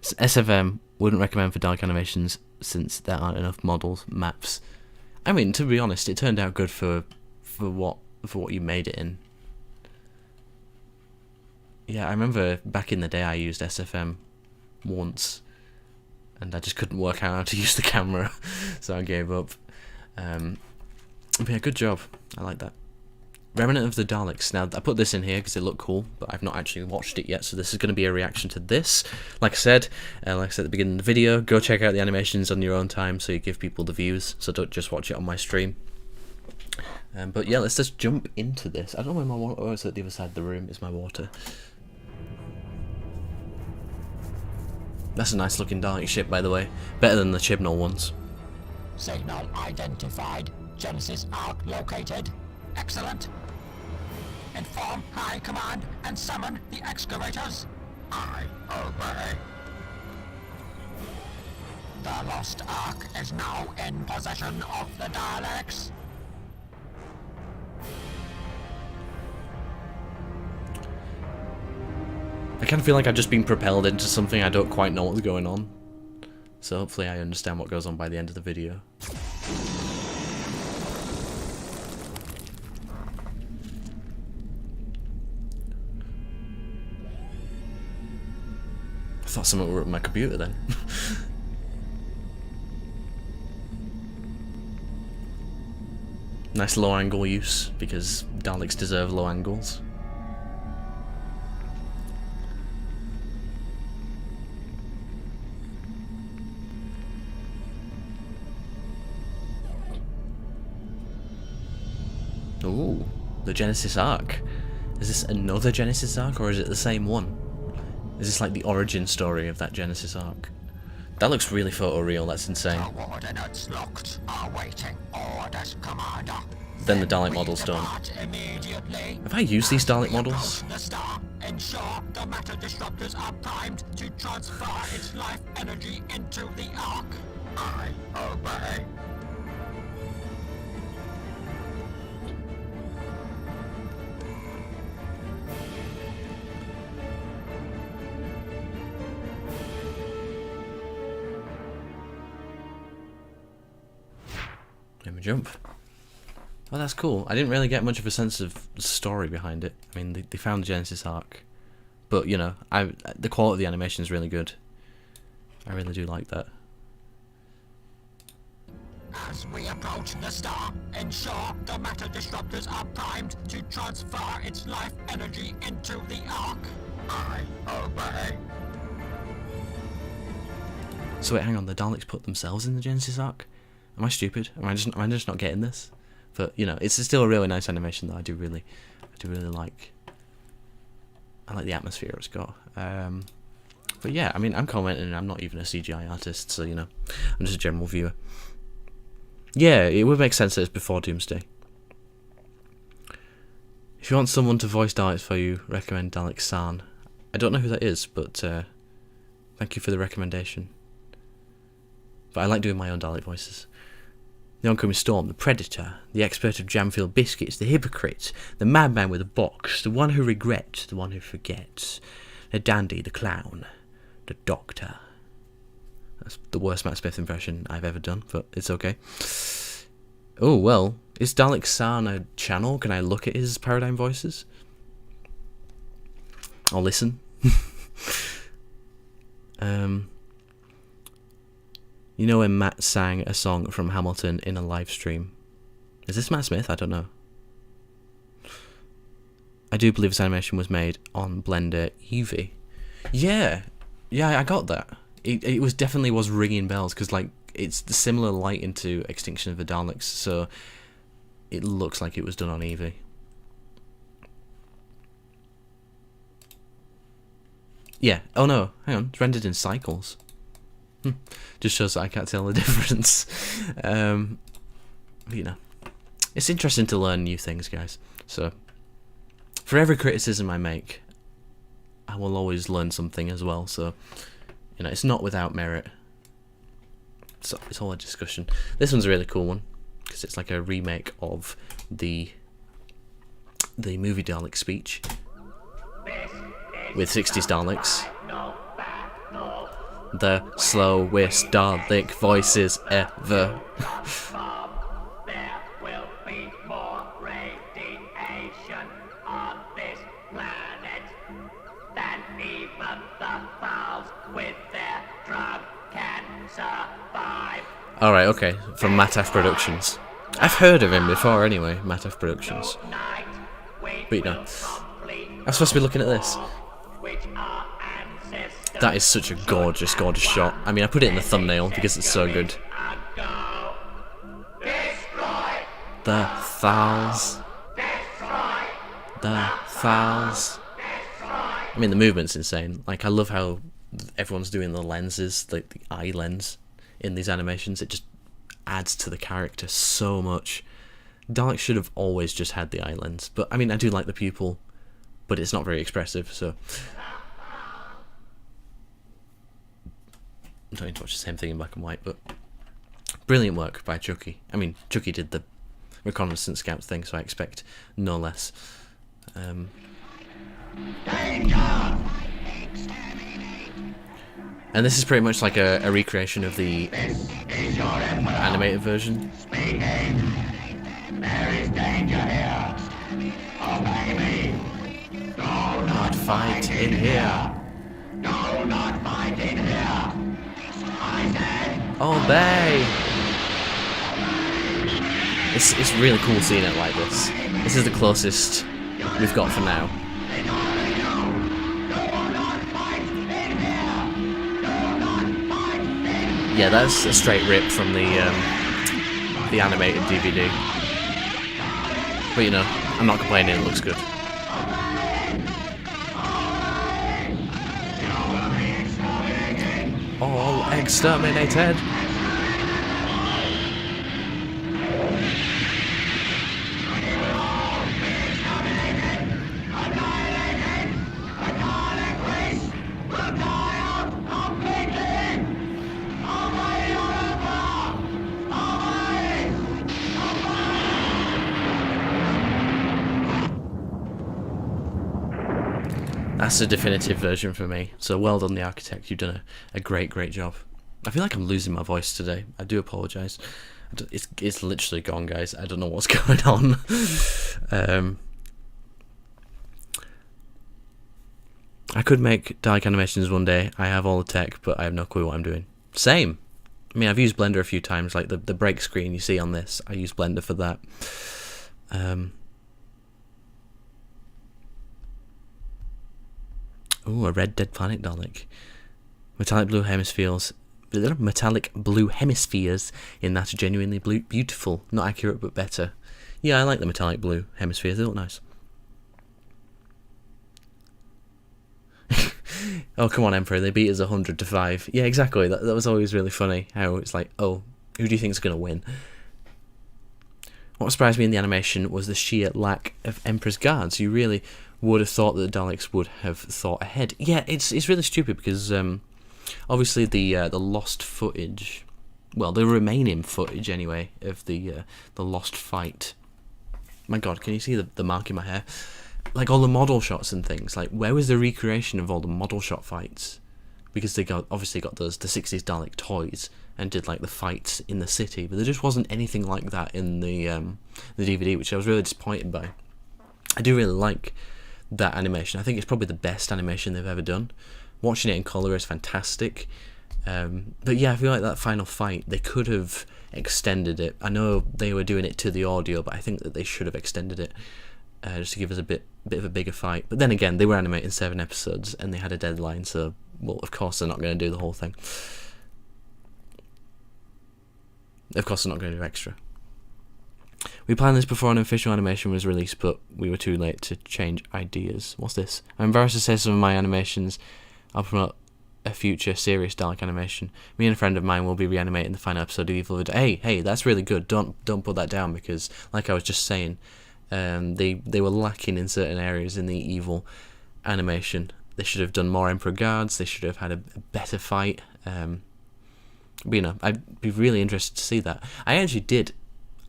SFM wouldn't recommend for Dalek animations since there aren't enough models, maps. I mean, to be honest, it turned out good for what you made it in. Yeah, I remember back in the day I used SFM once, and I just couldn't work out how to use the camera, so I gave up. But yeah, good job. I like that. Remnant of the Daleks. Now, I put this in here because it looked cool, but I've not actually watched it yet, so this is going to be a reaction to this. Like I said at the beginning of the video, go check out the animations on your own time so you give people the views, so don't just watch it on my stream. But yeah, let's just jump into this. I don't know where my water... Oh, it's at the other side of the room. Is my water. That's a nice looking Dalek ship, by the way. Better than the Chibnall ones. Signal identified. Genesis Arc located. Excellent. Inform High Command and summon the excavators. I obey. The Lost Ark is now in possession of the Daleks. I kind of feel like I've just been propelled into something I don't quite know what's going on. So hopefully I understand what goes on by the end of the video. I thought something were at my computer then. Nice low angle use, because Daleks deserve low angles. Ooh, the Genesis Arc. Is this another Genesis Arc, or is it the same one? Is this like the origin story of that Genesis Arc? That looks really photoreal, that's insane. Coordinates locked. Awaiting orders, Commander. Then the Dalek models don't. Have I used these Dalek models? The star. Ensure the matter disruptors are primed to transfer its life energy into the Ark. I obey. Let me jump. Oh, that's cool. I didn't really get much of a sense of story behind it. I mean, they found the Genesis Arc, but you know, the quality of the animation is really good. I really do like that. As we approach the star, ensure the matter disruptors are primed to transfer its life energy into the Ark. I obey. So wait, hang on. The Daleks put themselves in the Genesis Arc? Am I stupid? Am I just not getting this? But you know, it's still a really nice animation that I do really like. I like the atmosphere it's got. But yeah, I mean, I'm commenting. I'm not even a CGI artist, so you know, I'm just a general viewer. Yeah, it would make sense that it's before Doomsday. If you want someone to voice Daleks for you, recommend Dalek San. I don't know who that is, but Thank you for the recommendation. But I like doing my own Dalek voices. The oncoming storm, the predator, the expert of jam-filled biscuits, the hypocrite, the madman with a box, the one who regrets, the one who forgets, the dandy, the clown, the doctor. That's the worst Matt Smith impression I've ever done, but it's okay. Oh, well, is Dalek San a channel? Can I look at his paradigm voices? I'll listen. You know when Matt sang a song from Hamilton in a live stream? Is this Matt Smith? I don't know. I do believe this animation was made on Blender Eevee. Yeah, I got that. It was definitely was ringing bells, because like it's the similar lighting to Extinction of the Daleks, so it looks like it was done on Eevee. Yeah. Oh no, hang on. It's rendered in cycles. Just shows that I can't tell the difference. You know, it's interesting to learn new things, guys. So, for every criticism I make, I will always learn something as well. So, you know, it's not without merit. So it's all a discussion. This one's a really cool one because it's like a remake of the movie Dalek speech with 60s Daleks. The slowest Dalek voices ever. There will be more radiation on this planet than even the fowls with their drug can survive. Alright, okay, from Mataf Productions. I've heard of him before anyway, Mataf Productions. But you know, I'm supposed to be looking at this. That is such a gorgeous, gorgeous shot. I mean, I put it in the thumbnail because it's so good. The fowls. The fowls. I mean, the movement's insane. Like, I love how everyone's doing the lenses, like the eye lens in these animations. It just adds to the character so much. Dalek should have always just had the eye lens. But, I mean, I do like the pupil, but it's not very expressive, so... I'm trying to watch the same thing in black and white, but brilliant work by Chucky. I mean, Chucky did the reconnaissance scouts thing, so I expect no less. And this is pretty much like a recreation of the animated version. There is danger here. Obey me. Do not fight in here. Do not fight in here. Obey! It's really cool seeing it like this. This is the closest we've got for now. Yeah, that's a straight rip from the animated DVD. But you know, I'm not complaining, it looks good. All exterminated! That's the definitive version for me. So well done, the architect. You've done a great, great job. I feel like I'm losing my voice today. I do apologise. It's literally gone, guys. I don't know what's going on. I could make Dalek animations one day. I have all the tech, but I have no clue what I'm doing. Same. I mean, I've used Blender a few times. Like the break screen you see on this, I use Blender for that. Ooh, a red dead planet Dalek. Metallic blue hemispheres in that are genuinely beautiful. Not accurate, but better. Yeah, I like the metallic blue hemispheres. They look nice. Oh, come on, Emperor. They beat us 100-5. Yeah, exactly. That was always really funny. How it's like, oh, who do you think's going to win? What surprised me in the animation was the sheer lack of Emperor's guards. You really would have thought that the Daleks would have thought ahead. Yeah, it's really stupid because Obviously, the lost footage, well, the remaining footage anyway of the lost fight. My God, can you see the mark in my hair? Like all the model shots and things. Like, where was the recreation of all the model shot fights? Because they obviously got the 60s Dalek toys and did like the fights in the city, but there just wasn't anything like that in the DVD, which I was really disappointed by. I do really like that animation. I think it's probably the best animation they've ever done. Watching it in colour is fantastic. But yeah, I feel like that final fight, they could have extended it. I know they were doing it to the audio, but I think that they should have extended it just to give us a bit of a bigger fight. But then again, they were animating 7 episodes and they had a deadline, so well, of course they're not going to do the whole thing. Of course they're not going to do extra. We planned this before an official animation was released, but we were too late to change ideas. What's this? I'm embarrassed to say some of my animations. I'll promote a future serious Dalek animation. Me and a friend of mine will be reanimating the final episode of Evil of the Dalek. Hey, that's really good. Don't put that down, because, like I was just saying, they were lacking in certain areas in the Evil animation. They should have done more Emperor Guards. They should have had a better fight. But, you know, I'd be really interested to see that.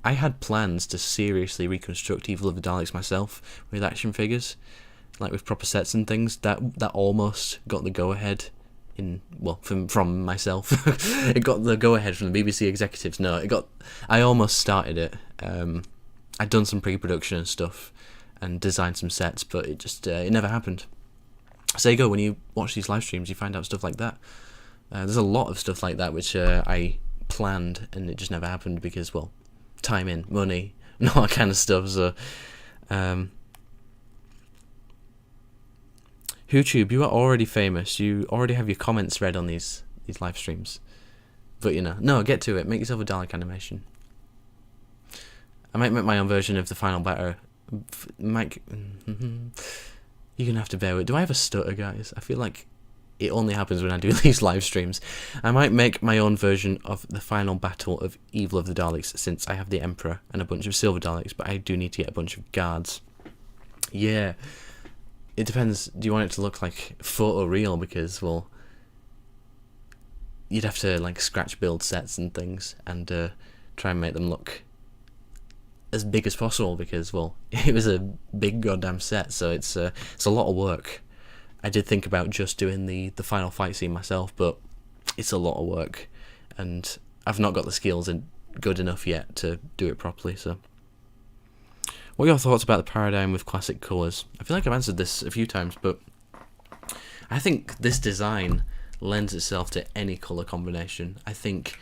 I had plans to seriously reconstruct Evil of the Daleks myself with action figures, like with proper sets and things. That almost got the go-ahead from myself. It got the go-ahead from the BBC executives. No, I almost started it. I'd done some pre-production and stuff and designed some sets, but it just it never happened. So there you go, when you watch these live streams, you find out stuff like that. There's a lot of stuff like that which I planned and it just never happened because, well, time in, money, and all that kind of stuff. So, YouTube, you are already famous. You already have your comments read on these live streams. But, you know, no, get to it. Make yourself a Dalek animation. I might make my own version of the final battle. Mike, you're gonna have to bear with. Do I have a stutter, guys? I feel like it only happens when I do these live streams. I might make my own version of the final battle of Evil of the Daleks, since I have the Emperor and a bunch of Silver Daleks, but I do need to get a bunch of guards. Yeah, it depends. Do you want it to look like photo real? Because, well, you'd have to like scratch build sets and things and try and make them look as big as possible, because, well, it was a big goddamn set, so it's a lot of work. I did think about just doing the final fight scene myself, but it's a lot of work, and I've not got the skills good enough yet to do it properly. So, what are your thoughts about the paradigm with classic colours? I feel like I've answered this a few times, but I think this design lends itself to any colour combination. I think,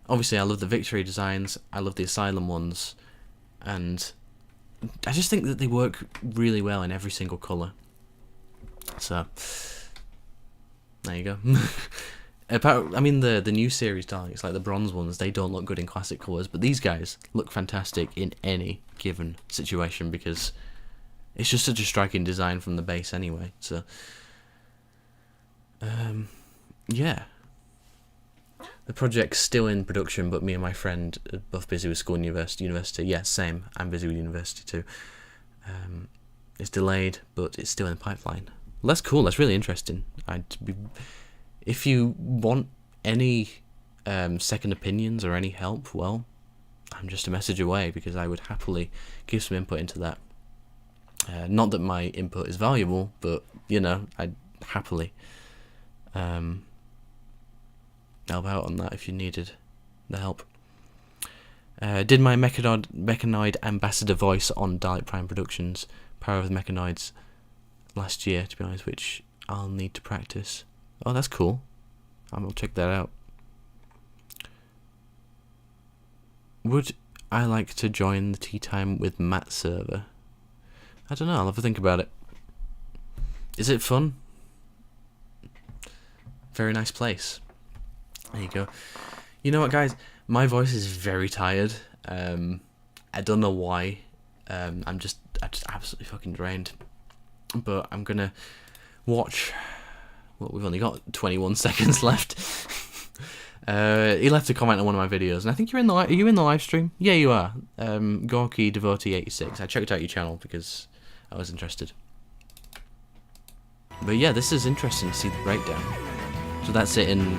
obviously, I love the Victory designs, I love the Asylum ones, and I just think that they work really well in every single colour. So, there you go. I mean, the new series Daleks, like the bronze ones, they don't look good in classic colours, but these guys look fantastic in any given situation, because it's just such a striking design from the base anyway. So, yeah. The project's still in production, but me and my friend are both busy with school and university. Yeah, same. I'm busy with university too. It's delayed, but it's still in the pipeline. Well, that's cool. That's really interesting. If you want any second opinions or any help, well, I'm just a message away, because I would happily give some input into that. Not that my input is valuable, but, you know, I'd happily help out on that if you needed the help. Did my Mechanoid ambassador voice on Dalek Prime Productions, Power of the Mechanoids, last year, to be honest, which I'll need to practice. Oh, that's cool. I'll check that out. Would I like to join the Tea Time with Matt server? I don't know, I'll have to think about it. Is it fun? Very nice place. There you go. You know what, guys? My voice is very tired. I don't know why. I'm just absolutely fucking drained. But I'm gonna watch. Well, we've only got 21 seconds left. He left a comment on one of my videos, and I think you're in the are you in the live stream? Yeah, you are. Gorky Devotee 86. I checked out your channel because I was interested. But yeah, this is interesting to see the breakdown. So that's it in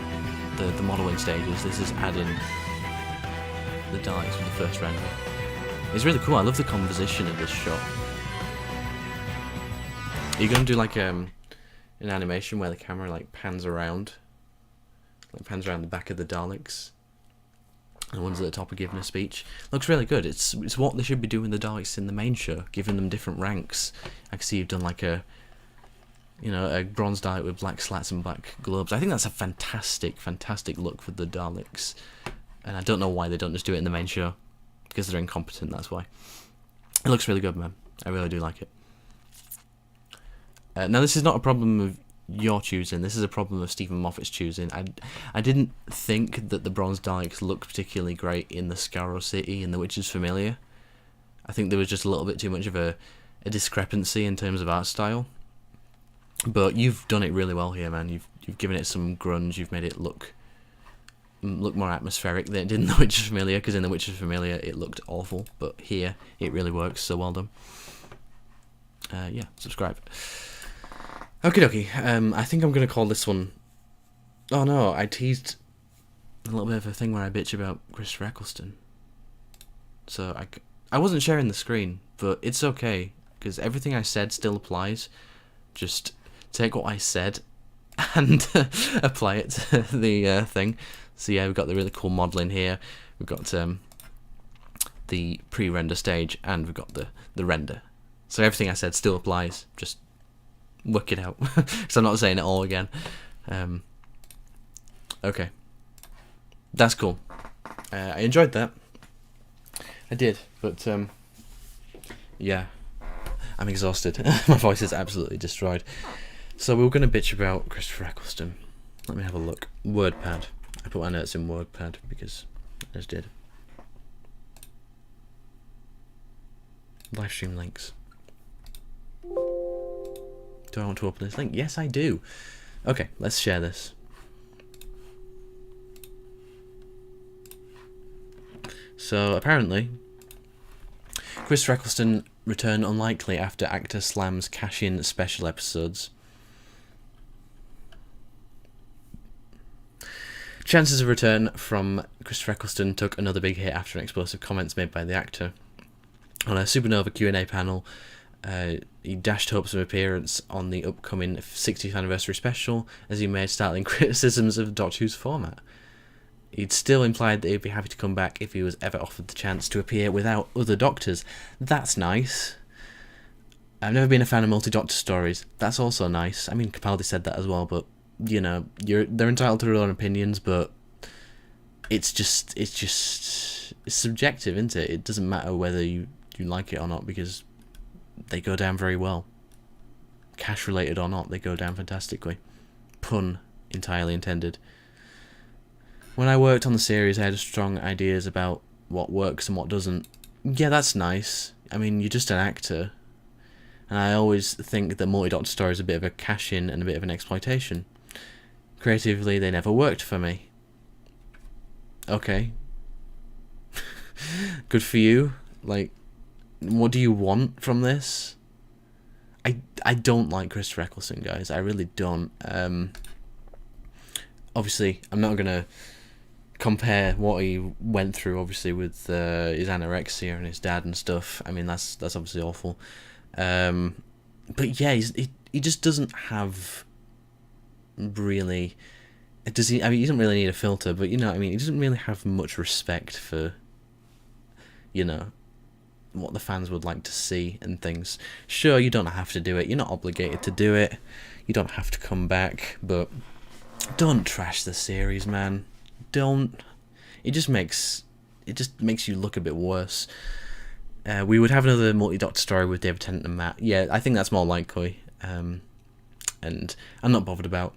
the modelling stages. This is adding the Daleks for the first render. It's really cool. I love the composition of this shot. Are you going to do like an animation where the camera like pans around the back of the Daleks? And the ones at the top are giving a speech. Looks really good. It's what they should be doing the Daleks in the main show, giving them different ranks. I can see you've done like a bronze Dalek with black slats and black gloves. I think that's a fantastic look for the Daleks. And I don't know why they don't just do it in the main show. Because they're incompetent, that's why. It looks really good, man. I really do like it. Now, this is not a problem of your choosing. This is a problem of Stephen Moffat's choosing. I didn't think that the bronze Daleks looked particularly great in the Scarrow City and the Witch's Familiar. I think there was just a little bit too much of a discrepancy in terms of art style. But you've done it really well here, man. You've given it some grunge. You've made it look more atmospheric than it did in the Witch's Familiar, because in the Witch's Familiar it looked awful, but here it really works. So well done. Yeah, subscribe. Okie dokie. I think I'm gonna call this one. Oh no, I teased a little bit of a thing where I bitch about Christopher Eccleston. So I wasn't sharing the screen, but it's okay because everything I said still applies. Just take what I said and apply it to the thing. So yeah, we've got the really cool modelling here. We've got the pre-render stage, and we've got the render. So everything I said still applies. Just work it out, because I'm not saying it all again. Okay, that's cool. I enjoyed that. I did, but yeah, I'm exhausted. My voice is absolutely destroyed. So we were going to bitch about Christopher Eccleston. Let me have a look. WordPad. I put my notes in WordPad because I just did. Livestream links. Do I want to open this link? Yes, I do. Okay, let's share this. So apparently, Christopher Eccleston return unlikely after actor slams cash-in special episodes. Chances of return from Christopher Eccleston took another big hit after explosive comments made by the actor. On a Supernova Q&A panel, he dashed hopes of appearance on the upcoming 60th anniversary special, as he made startling criticisms of Doctor Who's format. He'd still implied that he'd be happy to come back if he was ever offered the chance to appear without other Doctors. That's nice. I've never been a fan of multi-Doctor stories. That's also nice. I mean, Capaldi said that as well, but you know, they're entitled to their own opinions, but it's subjective, isn't it? It doesn't matter whether you like it or not, because they go down very well. Cash related or not, they go down fantastically. Pun entirely intended. When I worked on the series, I had strong ideas about what works and what doesn't. Yeah, that's nice. I mean, you're just an actor. And I always think that multi-Doctor stories are a bit of a cash-in and a bit of an exploitation. Creatively, they never worked for me. Okay. Good for you. Like, what do you want from this? I don't like Christopher Eccleston, guys. I really don't. Obviously, I'm not going to compare what he went through, obviously, with his anorexia and his dad and stuff. I mean, that's obviously awful. But yeah, he just doesn't have really... Does he? I mean, he doesn't really need a filter, but you know what I mean? He doesn't really have much respect for, you know, what the fans would like to see and things. Sure, you don't have to do it. You're not obligated to do it. You don't have to come back, but don't trash the series, man. Don't. It just makes you look a bit worse. We would have another multi-Doctor story with David Tennant and Matt. Yeah, I think that's more likely. And I'm not bothered about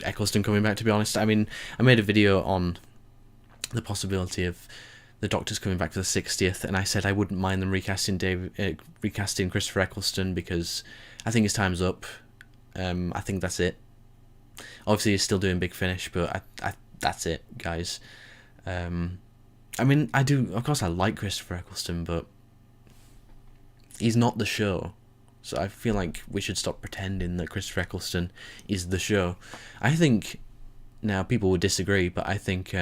Eccleston coming back, to be honest. I mean, I made a video on the possibility of the Doctors coming back for the 60th, and I said I wouldn't mind them recasting Christopher Eccleston, because I think his time's up. I think that's it. Obviously, he's still doing Big Finish, but that's it, guys. I mean, of course I like Christopher Eccleston, but he's not the show. So I feel like we should stop pretending that Christopher Eccleston is the show. I think, now people would disagree, but I think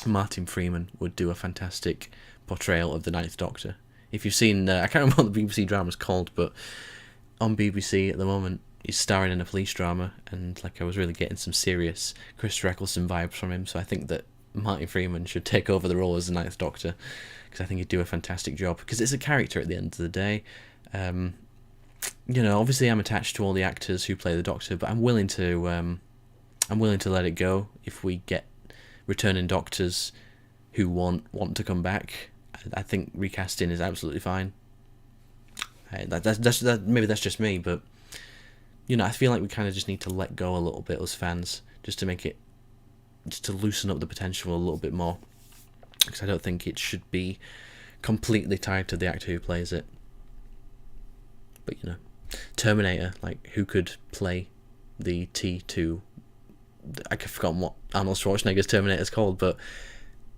Martin Freeman would do a fantastic portrayal of the Ninth Doctor. If you've seen, I can't remember what the BBC drama's called, but on BBC at the moment, he's starring in a police drama, and like I was really getting some serious Christopher Eccleston vibes from him, so I think that Martin Freeman should take over the role as the Ninth Doctor, because I think he'd do a fantastic job, because it's a character at the end of the day. You know, obviously I'm attached to all the actors who play the Doctor, but I'm willing to let it go if we get returning Doctors who want to come back. I think recasting is absolutely fine. Maybe that's just me, but you know, I feel like we kind of just need to let go a little bit as fans, just to loosen up the potential a little bit more, because I don't think it should be completely tied to the actor who plays it. But you know, Terminator, like, who could play the T2? I've forgotten what Arnold Schwarzenegger's Terminator is called, but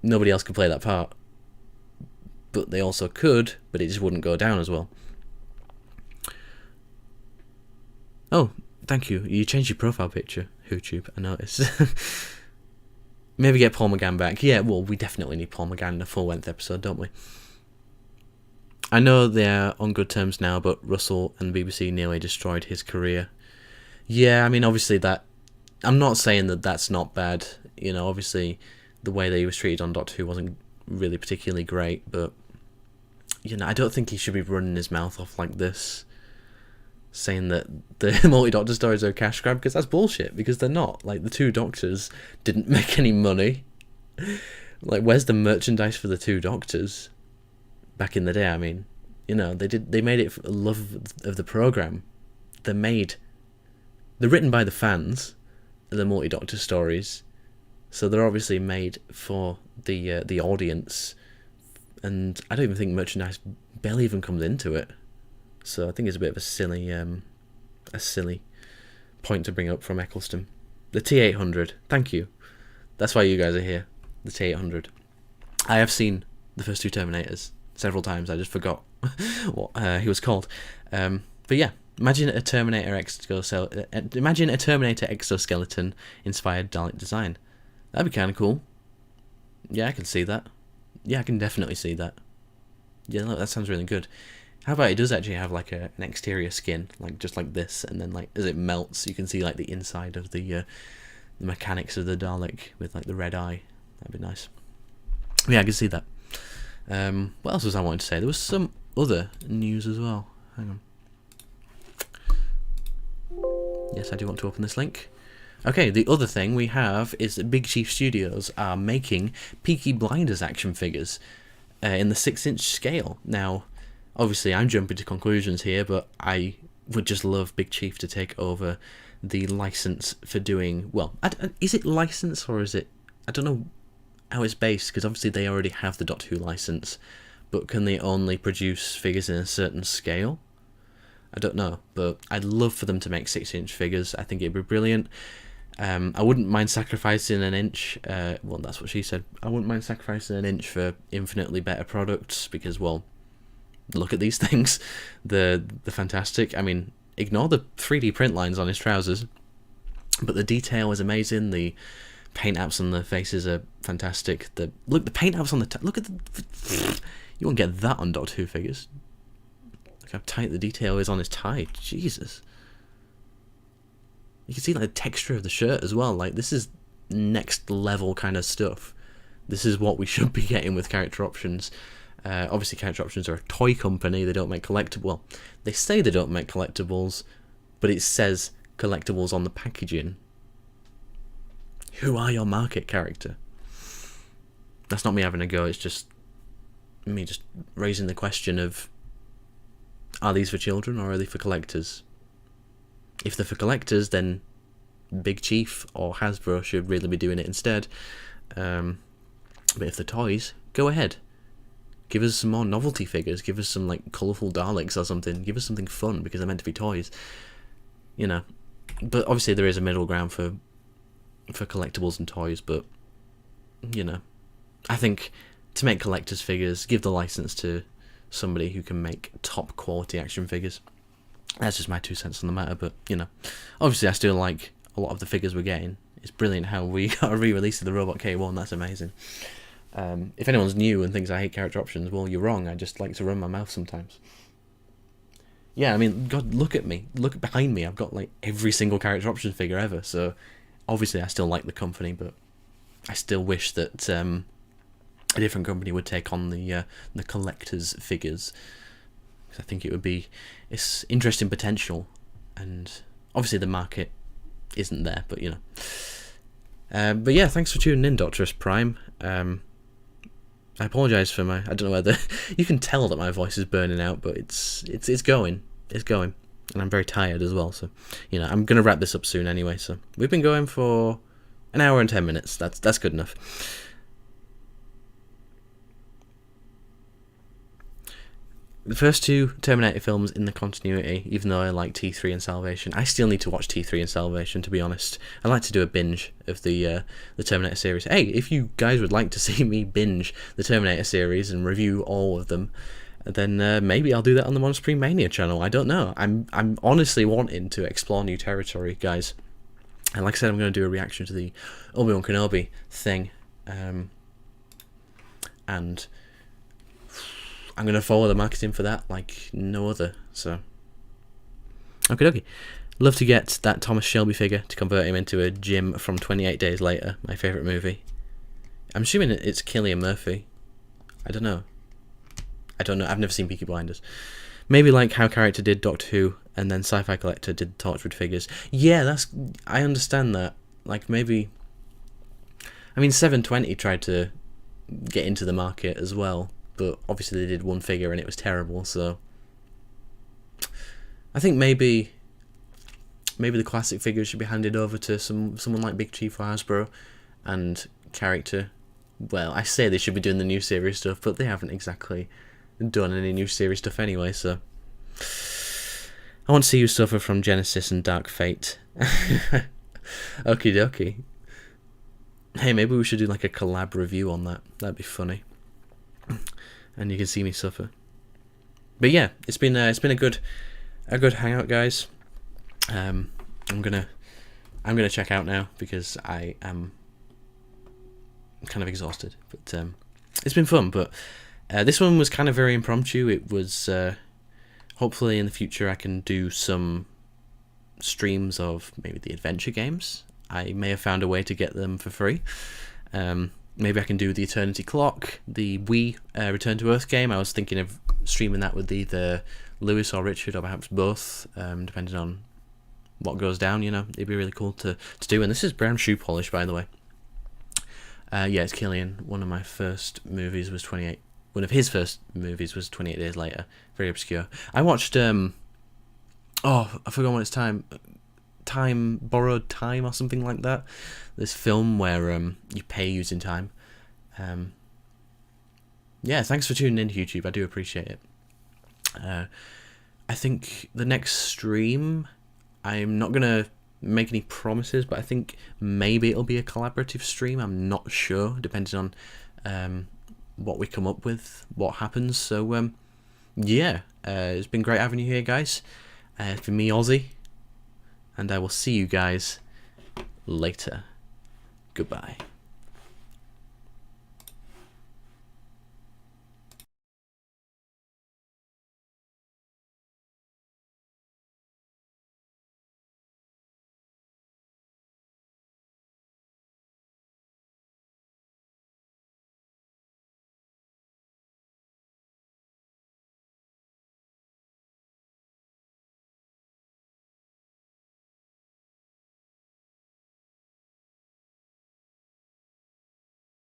nobody else could play that part. But they also could, but it just wouldn't go down as well. Oh, thank you. You changed your profile picture, YouTube, I noticed. Maybe get Paul McGann back. Yeah, well, we definitely need Paul McGann in a full-length episode, don't we? I know they're on good terms now, but Russell and BBC nearly destroyed his career. Yeah, I mean, obviously that... I'm not saying that that's not bad. You know, obviously the way that he was treated on Doctor Who wasn't really particularly great, but you know, I don't think he should be running his mouth off like this, saying that the multi-Doctor stories are a cash grab, because that's bullshit, because they're not. Like, the two Doctors didn't make any money. Like, where's the merchandise for the two Doctors back in the day? I mean, you know, they made it for the love of the program. They're written by the fans, the multi-Doctor stories, so they're obviously made for the audience, and I don't even think merchandise barely even comes into it. So I think it's a bit of a silly point to bring up from Eccleston. The T800, thank you. That's why you guys are here. The T800. I have seen the first two Terminators several times. I just forgot what he was called. But yeah, imagine a Terminator exoskeleton inspired Dalek design. That'd be kind of cool. Yeah, I can see that. Yeah, I can definitely see that. Yeah, look, that sounds really good. How about it does actually have like an exterior skin, like just like this, and then like as it melts, you can see like the inside of the mechanics of the Dalek with like the red eye. That'd be nice. Yeah, I can see that. What else was I wanting to say? There was some other news as well. Hang on. Yes, I do want to open this link. Okay, the other thing we have is that Big Chief Studios are making Peaky Blinders action figures in the 6-inch scale. Now, obviously I'm jumping to conclusions here, but I would just love Big Chief to take over the license for doing... Well, is it license or is it... I don't know how it's based, because obviously they already have the Doctor Who license, but can they only produce figures in a certain scale? I don't know, but I'd love for them to make 6-inch figures. I think it'd be brilliant. I wouldn't mind sacrificing an inch. Well, that's what she said. I wouldn't mind sacrificing an inch for infinitely better products, because, well, look at these things. They're fantastic. I mean, ignore the 3D print lines on his trousers, but the detail is amazing. The paint apps on the faces are fantastic. The paint apps on the... look at the... You won't get that on Doctor Who figures. Look how tight the detail is on his tie. Jesus. You can see like the texture of the shirt as well. Like, this is next level kind of stuff. This is what we should be getting with Character Options. Obviously, Character Options are a toy company. They don't make collectibles. Well, they say they don't make collectibles, but it says collectibles on the packaging. Who are your market character? That's not me having a go. It's just me just raising the question of, are these for children or are they for collectors? If they're for collectors, then Big Chief or Hasbro should really be doing it instead. But if they're toys, go ahead. Give us some more novelty figures. Give us some like colourful Daleks or something. Give us something fun, because they're meant to be toys. You know. But obviously there is a middle ground for collectibles and toys, but you know. I think to make collector's figures, give the license to somebody who can make top quality action figures. That's just my 2 cents on the matter, but, you know, obviously I still like a lot of the figures we're getting. It's brilliant how we got a re-release of the Robot K1, that's amazing. If anyone's new and thinks I hate character options, well, you're wrong, I just like to run my mouth sometimes. Yeah, I mean, God, look at me, look behind me, I've got, like, every single character option figure ever, so obviously I still like the company, but I still wish that a different company would take on the collector's figures. I think it's interesting potential, and obviously the market isn't there, but you know. But yeah, thanks for tuning in, Doctorus Prime. I apologise for I don't know whether you can tell that my voice is burning out, but it's going, and I'm very tired as well. So you know, I'm gonna wrap this up soon anyway. So we've been going for an hour and 10 minutes. That's good enough. The first 2 Terminator films in the continuity, even though I like T3 and Salvation, I still need to watch T3 and Salvation, to be honest. I'd like to do a binge of the Terminator series. Hey, if you guys would like to see me binge the Terminator series and review all of them, then maybe I'll do that on the Monster Mania channel. I don't know. I'm honestly wanting to explore new territory, guys. And like I said, I'm going to do a reaction to the Obi-Wan Kenobi thing. And I'm going to follow the marketing for that like no other, so. Okay. Love to get that Thomas Shelby figure to convert him into a Jim from 28 Days Later, my favourite movie. I'm assuming it's Cillian Murphy. I don't know. I've never seen Peaky Blinders. Maybe like how character did Doctor Who, and then Sci-Fi Collector did Torchwood figures. Yeah, I understand that. Like maybe, I mean 720 tried to get into the market as well, but obviously they did one figure and it was terrible, so I think maybe the classic figures should be handed over to someone like Big Chief or Hasbro, and character, well, I say they should be doing the new series stuff, but they haven't exactly done any new series stuff anyway, so I want to see you suffer from Genesis and Dark Fate. Okie dokie. Hey, maybe we should do like a collab review on that. That'd be funny. And you can see me suffer. But yeah, it's been a good hangout, guys. I'm gonna check out now because I am kind of exhausted. But it's been fun. But this one was kind of very impromptu. It was hopefully in the future I can do some streams of maybe the adventure games. I may have found a way to get them for free. Maybe I can do the Eternity Clock, the Wii Return to Earth game. I was thinking of streaming that with either Lewis or Richard, or perhaps both, depending on what goes down, you know. It'd be really cool to do. And this is brown shoe polish, by the way. Yeah, it's Cillian. One of his first movies was 28 Days Later. Very obscure. I watched, I forgot what it's Borrowed Time or something like that. This film where you pay using time. Yeah, thanks for tuning in, YouTube. I do appreciate it. I think the next stream, I'm not gonna make any promises, but I think maybe it'll be a collaborative stream. I'm not sure, depending on what we come up with, what happens. So yeah, it's been great having you here, guys. It's been me, Ozzy, and I will see you guys later. Goodbye.